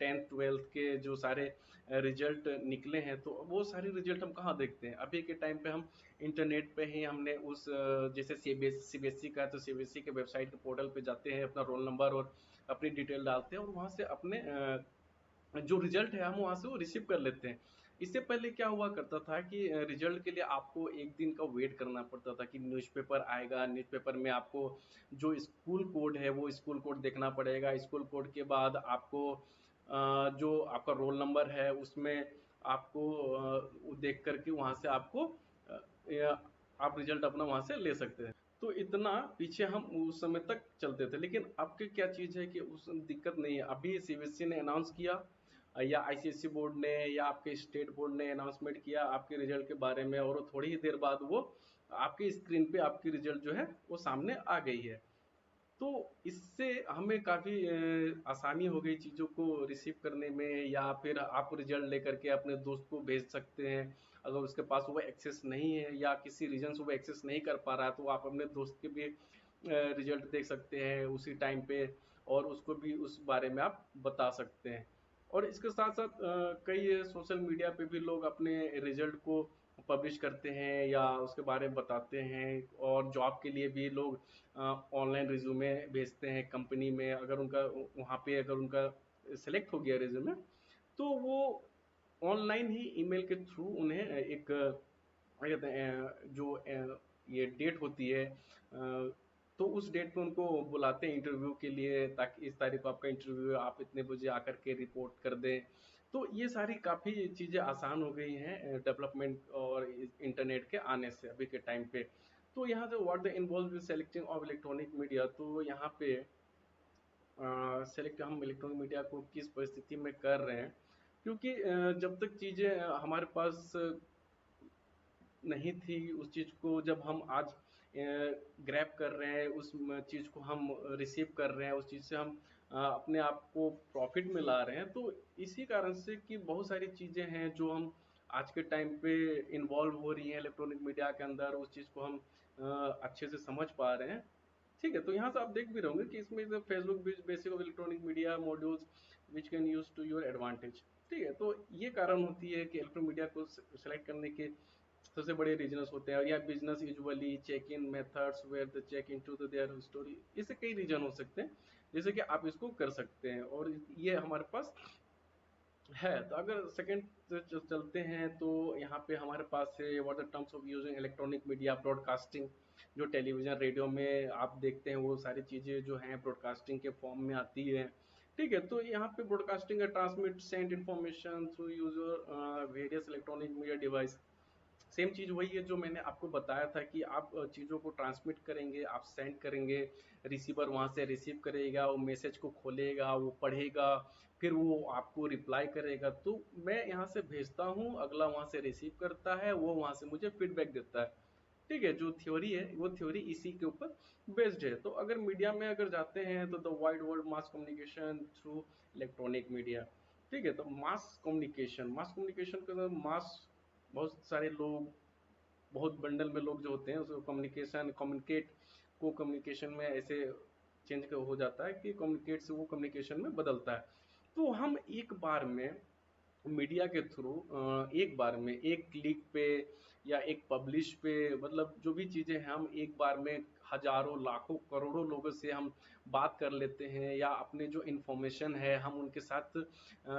10th 12th के जो सारे रिजल्ट निकले हैं, तो वो सारे रिजल्ट हम कहाँ देखते हैं? अभी के टाइम पे हम इंटरनेट पे ही हमने उस जैसे सीबीएसई का है तो सीबीएसई के वेबसाइट के पोर्टल पे जाते हैं, अपना रोल नंबर और अपनी डिटेल डालते हैं, और वहाँ से अपने जो रिजल्ट है हम वहाँ से वो रिसीव कर लेते हैं। इससे पहले क्या हुआ करता था कि रिजल्ट के लिए आपको एक दिन का वेट करना पड़ता था, कि न्यूज़पेपर आएगा, न्यूज़पेपर में आपको जो स्कूल कोड है वो स्कूल कोड देखना पड़ेगा। स्कूल कोड के बाद आपको जो आपका रोल नंबर है उसमें आपको वो देख करके वहाँ से आपको आप रिजल्ट अपना वहाँ से ले सकते हैं। तो इतना पीछे हम उस समय तक चलते थे, लेकिन अब की क्या चीज़ है कि उस दिक्कत नहीं है। अभी सीबीएसई ने अनाउंस किया, या आईसीएसई बोर्ड ने या आपके स्टेट बोर्ड ने अनाउंसमेंट किया आपके रिजल्ट के बारे में, और थोड़ी ही देर बाद वो आपकी स्क्रीन पे आपकी रिजल्ट जो है वो सामने आ गई है। तो इससे हमें काफ़ी आसानी हो गई चीज़ों को रिसीव करने में, या फिर आप रिजल्ट लेकर के अपने दोस्त को भेज सकते हैं। अगर उसके पास वो एक्सेस नहीं है या किसी रीजन से वो एक्सेस नहीं कर पा रहा है, तो आप अपने दोस्त के भी रिजल्ट देख सकते हैं उसी टाइम पे, और उसको भी उस बारे में आप बता सकते हैं। और इसके साथ साथ कई सोशल मीडिया पे भी लोग अपने रिजल्ट को पब्लिश करते हैं या उसके बारे में बताते हैं। और जॉब के लिए भी लोग ऑनलाइन रिज्यूमे भेजते हैं कंपनी में, अगर उनका वहाँ पे अगर उनका सेलेक्ट हो गया रिज्यूमे, तो वो ऑनलाइन ही ईमेल के थ्रू उन्हें एक क्या कहते हैं जो ये डेट होती है, तो उस डेट पे उनको बुलाते हैं इंटरव्यू के लिए, ताकि इस तारीख को आपका इंटरव्यू है, आप इतने बजे आकर के रिपोर्ट कर दें। तो ये सारी काफ़ी चीज़ें आसान हो गई हैं डेवलपमेंट और इंटरनेट के आने से अभी के टाइम पे। तो यहाँ से what the involve selecting of electronic media, तो यहाँ पे सेलेक्ट हम इलेक्ट्रॉनिक मीडिया को किस परिस्थिति में कर रहे हैं, क्योंकि जब तक चीज़ें हमारे पास नहीं थी, उस चीज़ को जब हम आज ग्रैब कर रहे हैं, उस चीज़ को हम रिसीव कर रहे हैं, उस चीज़ से हम अपने आप को प्रॉफिट में ला रहे हैं। तो इसी कारण से कि बहुत सारी चीज़ें हैं जो हम आज के टाइम पे इन्वॉल्व हो रही हैं इलेक्ट्रॉनिक मीडिया के अंदर, उस चीज़ को हम अच्छे से समझ पा रहे हैं। ठीक है, तो यहाँ से आप देख भी रहे होंगे कि इसमें Facebook basic of electronic media modules which can use to your advantage. ठीक है, तो ये कारण होती है कि इलेक्ट्रॉनिक मीडिया को सेलेक्ट करने के सबसे बड़े रीजनस होते हैं, या business usually check in methods where the check in to their story, इससे कई रीजन हो सकते हैं जैसे कि आप इसको कर सकते हैं। और ये हमारे पास है। तो अगर सेकंड चलते हैं तो यहाँ पे हमारे पास है what the terms of using electronic media broadcasting. जो टेलीविजन रेडियो में आप देखते हैं वो सारी चीज़ें जो हैं ब्रॉडकास्टिंग के फॉर्म में आती है। ठीक है, तो यहाँ पे ब्रॉडकास्टिंग है transmit send information through user various electronic media device. Same चीज़ वही है जो मैंने आपको बताया था कि आप चीज़ों को ट्रांसमिट करेंगे, आप सेंड करेंगे, रिसीवर वहाँ से रिसीव करेगा, वो मैसेज को खोलेगा, वो पढ़ेगा, फिर वो आपको रिप्लाई करेगा। तो मैं यहाँ से भेजता हूँ, अगला वहाँ से रिसीव करता है, वो वहाँ से मुझे फीडबैक देता है। ठीक है, जो थ्योरी है वो थ्योरी इसी के ऊपर बेस्ड है। तो अगर मीडिया में अगर जाते हैं तो the wide world mass communication through electronic media. ठीक है, तो मास कम्युनिकेशन के अंदर मास बहुत सारे लोग, बहुत बंडल में लोग जो होते हैं उसको कम्युनिकेट को कम्युनिकेशन में ऐसे चेंज हो जाता है कि कम्युनिकेट से वो कम्युनिकेशन में बदलता है। तो हम एक बार में मीडिया के थ्रू एक बार में एक क्लिक पे या एक पब्लिश पे, मतलब जो भी चीज़ें हैं हम एक बार में हजारों लाखों करोड़ों लोगों से हम बात कर लेते हैं, या अपने जो इन्फॉर्मेशन है हम उनके साथ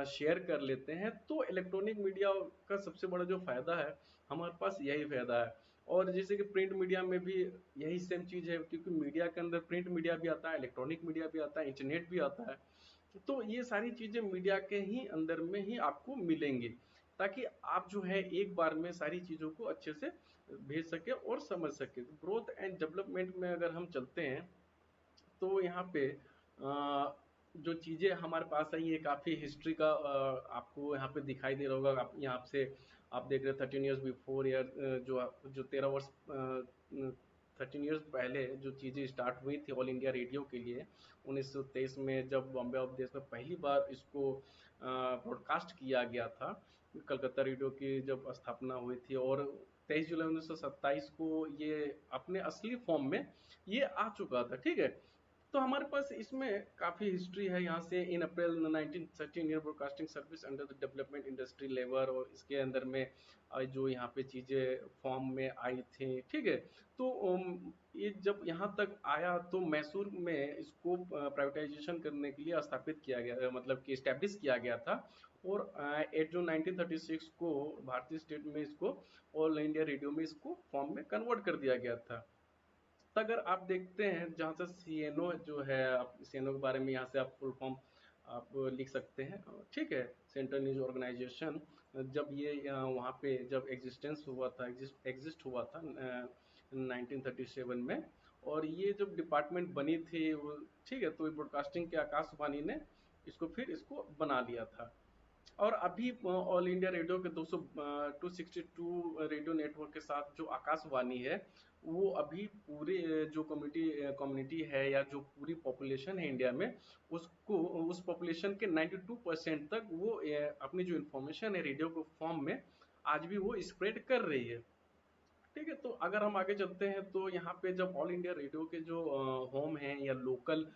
शेयर कर लेते हैं। तो इलेक्ट्रॉनिक मीडिया का सबसे बड़ा जो फ़ायदा है हमारे पास यही फ़ायदा है। और जैसे कि प्रिंट मीडिया में भी यही सेम चीज़ है, क्योंकि मीडिया के अंदर प्रिंट मीडिया भी आता है, इलेक्ट्रॉनिक मीडिया भी आता है, इंटरनेट भी आता है। तो ये सारी चीज़ें मीडिया के ही अंदर में ही आपको मिलेंगी, ताकि आप जो है एक बार में सारी चीज़ों को अच्छे से भेज सके और समझ सके। ग्रोथ एंड डेवलपमेंट में अगर हम चलते हैं तो यहाँ पे जो चीज़ें हमारे पास आई है काफ़ी हिस्ट्री का आपको यहाँ पे दिखाई दे रहा होगा। आप यहाँ से आप देख रहे हैं 13 ईयर्स बिफोर ईयर, जो 13 वर्ष 13 ईयर्स पहले जो चीज़ें स्टार्ट हुई थी ऑल इंडिया रेडियो के लिए 1923 में, जब बॉम्बे ऑफ देश में पहली बार इसको ब्रॉडकास्ट किया गया था। कलकत्ता रेडियो की जब स्थापना हुई थी, और 23 जुलाई 1927 को ये अपने असली फॉर्म में ये आ चुका था। ठीक है, तो हमारे पास इसमें काफ़ी हिस्ट्री है। यहाँ से इन अप्रैल 1913 year broadcasting service under the development industry labour, और इसके अंदर में जो यहाँ पे चीज़ें फॉर्म में आई थी। ठीक है, तो ये जब यहाँ तक आया तो मैसूर में इसको प्राइवेटाइजेशन करने के लिए स्थापित किया गया, मतलब कि इस्टेब्लिश किया गया था। और 8 जून 1936 को भारतीय स्टेट में इसको ऑल इंडिया रेडियो में इसको फॉर्म में कन्वर्ट कर दिया गया था। तो अगर आप देखते हैं जहाँ से सीएनओ जो है, आप सीएनओ के बारे में यहाँ से आप फुल फॉर्म आप लिख सकते हैं। ठीक है, सेंट्रल न्यूज ऑर्गेनाइजेशन, जब ये वहाँ पे जब एग्जिस्टेंस हुआ था, एग्जिस्ट हुआ था 1937 में, और ये जब डिपार्टमेंट बनी थी वो, ठीक है, तो ब्रॉडकास्टिंग के आकाशवाणी ने इसको फिर इसको बना लिया था। और अभी ऑल इंडिया रेडियो के 262 रेडियो नेटवर्क के साथ जो आकाशवाणी है, वो अभी पूरे जो कम्युनिटी है या जो पूरी पॉपुलेशन है इंडिया में, उसको उस पॉपुलेशन के 92% तक वो अपनी जो इन्फॉर्मेशन है रेडियो के फॉर्म में आज भी वो स्प्रेड कर रही है। ठीक है, तो अगर हम आगे चलते हैं तो यहाँ पे जब ऑल इंडिया रेडियो के जो होम हैं या लोकल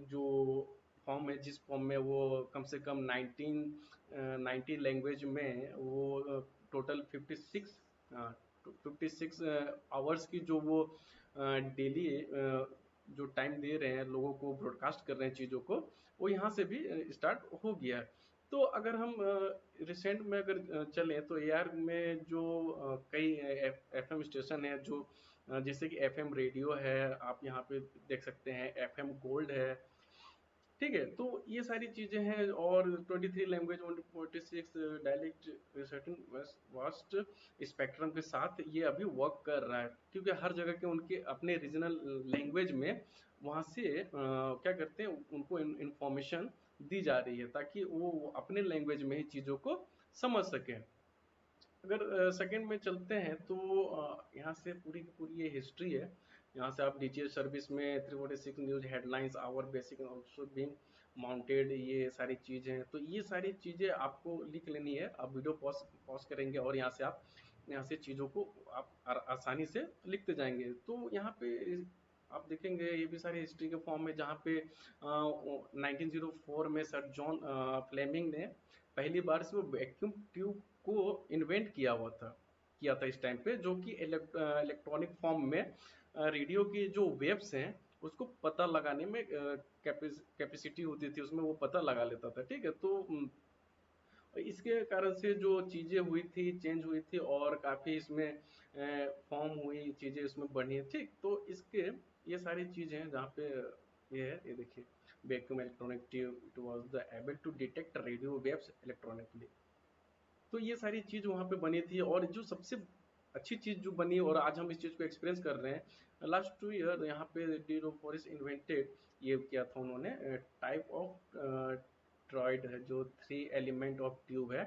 जो फॉर्म है, जिस फॉर्म में वो कम से कम 90 लैंग्वेज में वो टोटल 56 आवर्स की जो वो डेली जो टाइम दे रहे हैं लोगों को, ब्रॉडकास्ट कर रहे हैं चीज़ों को, वो यहाँ से भी स्टार्ट हो गया है। तो अगर हम रिसेंट में अगर चलें तो एआर में जो कई एफएम स्टेशन है, जो जैसे कि एफएम रेडियो है, आप यहाँ पे देख सकते हैं, एफएम गोल्ड है। ठीक है, तो ये सारी चीज़ें हैं, और 23 language 146 dialect certain vast spectrum के साथ ये अभी वर्क कर रहा है, क्योंकि हर जगह के उनके अपने रीजनल लैंग्वेज में वहाँ से क्या करते हैं, उनको इन्फॉर्मेशन दी जा रही है ताकि वो अपने लैंग्वेज में ही चीज़ों को समझ सकें। अगर सेकंड में चलते हैं तो यहाँ से पूरी की पूरी ये हिस्ट्री है। यहाँ से आप डीटीएच सर्विस में 346 news headlines our basic also being mounted, ये सारी चीज़ें हैं। तो ये सारी चीज़ें आपको लिख लेनी है, आप वीडियो पॉज पॉज करेंगे और यहाँ से चीज़ों को आप आसानी से लिखते जाएंगे। तो यहाँ पे आप देखेंगे ये भी सारी हिस्ट्री के फॉर्म में, जहाँ पे 1904 में सर जॉन फ्लेमिंग ने पहली बार से वो वैक्यूम ट्यूब को इन्वेंट किया हुआ था। किया था इस टाइम पे, जो कि इलेक्ट्रॉनिक फॉर्म में रेडियो की जो वेव्स हैं उसको पता लगाने में कैपेसिटी होती थी उसमें, वो पता लगा लेता था। ठीक है, तो इसके कारण से जो चीज़ें हुई थी, चेंज हुई थी, और काफ़ी इसमें फॉर्म हुई चीज़ें, इसमें बनी। ठीक, तो इसके ये सारी चीज़ें हैं जहाँ पे ये है, ये देखिए, vacuum electronic tube, it was the able to detect radio waves electronically. तो ये सारी चीज़ वहाँ पे बनी थी, और जो सबसे अच्छी चीज़ जो बनी और आज हम इस चीज़ को एक्सपीरियंस कर रहे हैं, लास्ट 2 ईयर यहाँ पे डीरो फॉरेस्ट इन्वेंटेड, ये किया था उन्होंने, टाइप ऑफ ट्रॉयड है जो 3 एलिमेंट ऑफ ट्यूब है।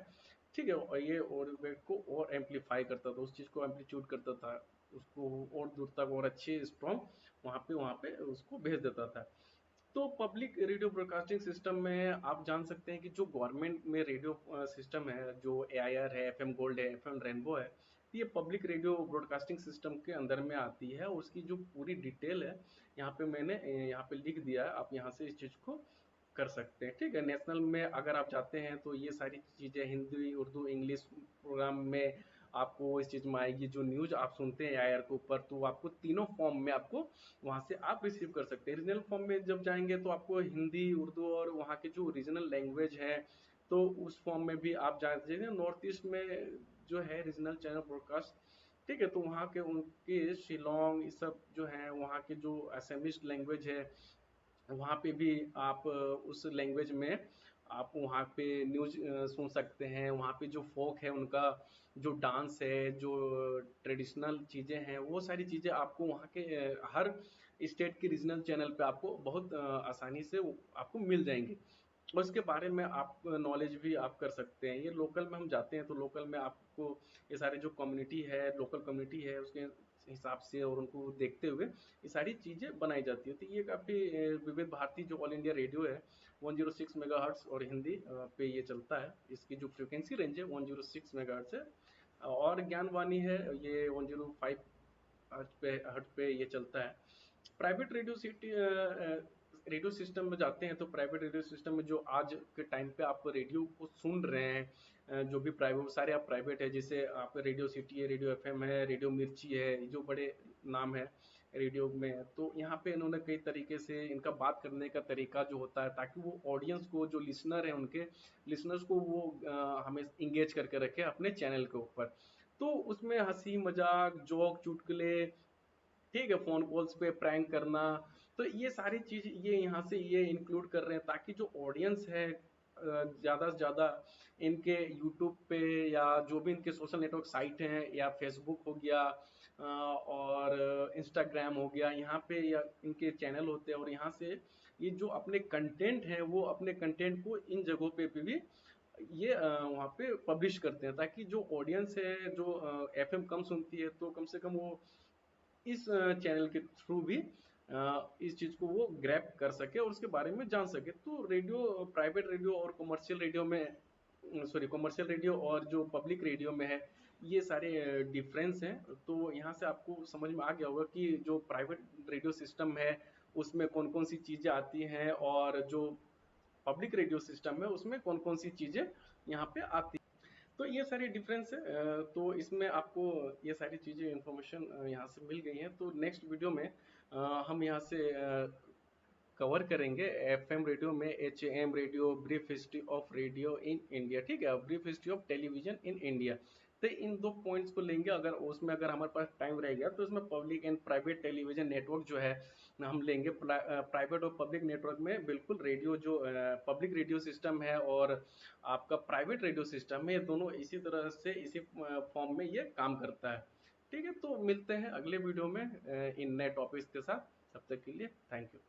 ठीक है, और ये ऑर्बिट को और एम्पलीफाई करता था, उस चीज़ को एम्पलीट्यूड करता था, उसको और दूर तक और अच्छे स्ट्रॉन्ग वहाँ पे उसको भेज देता था। तो पब्लिक रेडियो ब्रॉडकास्टिंग सिस्टम में आप जान सकते हैं कि जो गवर्नमेंट में रेडियो सिस्टम है, जो एआईआर है, एफएम गोल्ड है, एफएम रेनबो है, ये पब्लिक रेडियो ब्रॉडकास्टिंग सिस्टम के अंदर में आती है, और उसकी जो पूरी डिटेल है यहाँ पे मैंने यहाँ पे लिख दिया है, आप यहाँ से इस चीज़ को कर सकते हैं। ठीक है, नेशनल में अगर आप जाते हैं तो ये सारी चीज़ें हिंदी, उर्दू, इंग्लिश प्रोग्राम में आपको इस चीज़ में आएगी। जो न्यूज़ आप सुनते हैं एआईआर के ऊपर, तो आपको तीनों फॉर्म में आपको वहाँ से आप रिसीव कर सकते हैं। रीजनल फॉर्म में जब जाएंगे तो आपको हिंदी, उर्दू और वहाँ के जो रीजनल लैंग्वेज है, तो उस फॉर्म में भी आप जा सकते हैं। नॉर्थ ईस्ट में जो है रीजनल चैनल ब्रॉडकास्ट, ठीक है, तो वहाँ के उनके शिलोंग, ये सब जो है वहाँ के जो असमिश लैंग्वेज है, वहाँ पे भी आप उस लैंग्वेज में आप वहाँ पे न्यूज़ सुन सकते हैं। वहाँ पे जो फोक है उनका, जो डांस है, जो ट्रेडिशनल चीज़ें हैं, वो सारी चीज़ें आपको वहाँ के हर स्टेट के रीजनल चैनल पे आपको बहुत आसानी से आपको मिल जाएंगे, और इसके बारे में आप नॉलेज भी आप कर सकते हैं। ये लोकल में हम जाते हैं तो लोकल में आपको ये सारी जो कम्युनिटी है, लोकल कम्युनिटी है, उसके हिसाब से और उनको देखते हुए ये सारी चीज़ें बनाई जाती है। तो ये काफ़ी विविध भारती जो ऑल इंडिया रेडियो है, 106 मेगाहर्ट्ज़ और हिंदी पे ये चलता है। इसकी जो फ्रिक्वेंसी रेंज है 106 मेगाहर्ट्ज़ है, और ज्ञानवाणी है ये 105 हर्ट्ज पे ये चलता है। प्राइवेट रेडियो सिस्टम में जाते हैं तो प्राइवेट रेडियो सिस्टम में जो आज के टाइम पे आप रेडियो को सुन रहे हैं, जो भी प्राइवेट, सारे आप प्राइवेट है, जैसे आप रेडियो सिटी है, रेडियो एफएम है, रेडियो मिर्ची है, जो बड़े नाम है रेडियो में। तो यहाँ पे इन्होंने कई तरीके से इनका बात करने का तरीका जो होता है, ताकि वो ऑडियंस को, जो लिसनर है उनके लिसनर्स को वो हमें इंगेज करके रखे अपने चैनल के ऊपर। तो उसमें हंसी मजाक, जोक, चुटकुले, ठीक है, फोन कॉल्स पे प्रैंक करना, तो ये सारी चीज ये यहाँ से ये इंक्लूड कर रहे हैं, ताकि जो ऑडियंस है ज्यादा से ज्यादा इनके यूट्यूब पे या जो भी इनके सोशल नेटवर्क साइट हैं, या फेसबुक हो गया और इंस्टाग्राम हो गया, यहाँ पे या इनके चैनल होते हैं, और यहाँ से ये जो अपने कंटेंट है वो अपने कंटेंट को इन जगहों पे भी ये वहाँ पे पब्लिश करते हैं, ताकि जो ऑडियंस है, जो एफएम कम सुनती है, तो कम से कम वो इस चैनल के थ्रू भी इस चीज़ को वो ग्रैब कर सके और उसके बारे में जान सके। तो रेडियो, प्राइवेट रेडियो और कमर्शियल रेडियो में, सॉरी, कमर्शियल रेडियो और जो पब्लिक रेडियो में है, ये सारे डिफरेंस हैं। तो यहाँ से आपको समझ में आ गया होगा कि जो प्राइवेट रेडियो सिस्टम है उसमें कौन कौन सी चीज़ें आती हैं, और जो पब्लिक रेडियो सिस्टम है उसमें कौन कौन सी चीज़ें यहाँ पे आती हैं। तो ये सारी डिफरेंस है, तो इसमें आपको ये सारी चीज़ें इन्फॉर्मेशन यहाँ से मिल गई हैं। तो नेक्स्ट वीडियो में हम यहाँ से कवर करेंगे एफएम रेडियो में HAM radio, brief history of radio in India, ठीक है, brief history of television in India. तो इन दो पॉइंट्स को लेंगे, अगर उसमें अगर हमारे पास टाइम रह गया तो इसमें public and private television network जो है हम लेंगे। प्राइवेट और पब्लिक नेटवर्क में बिल्कुल रेडियो जो पब्लिक रेडियो सिस्टम है और आपका प्राइवेट रेडियो सिस्टम है, ये दोनों इसी तरह से इसी फॉर्म में ये काम करता है। ठीक है, तो मिलते हैं अगले वीडियो में इन नए टॉपिक्स के साथ। तब तक के लिए थैंक यू।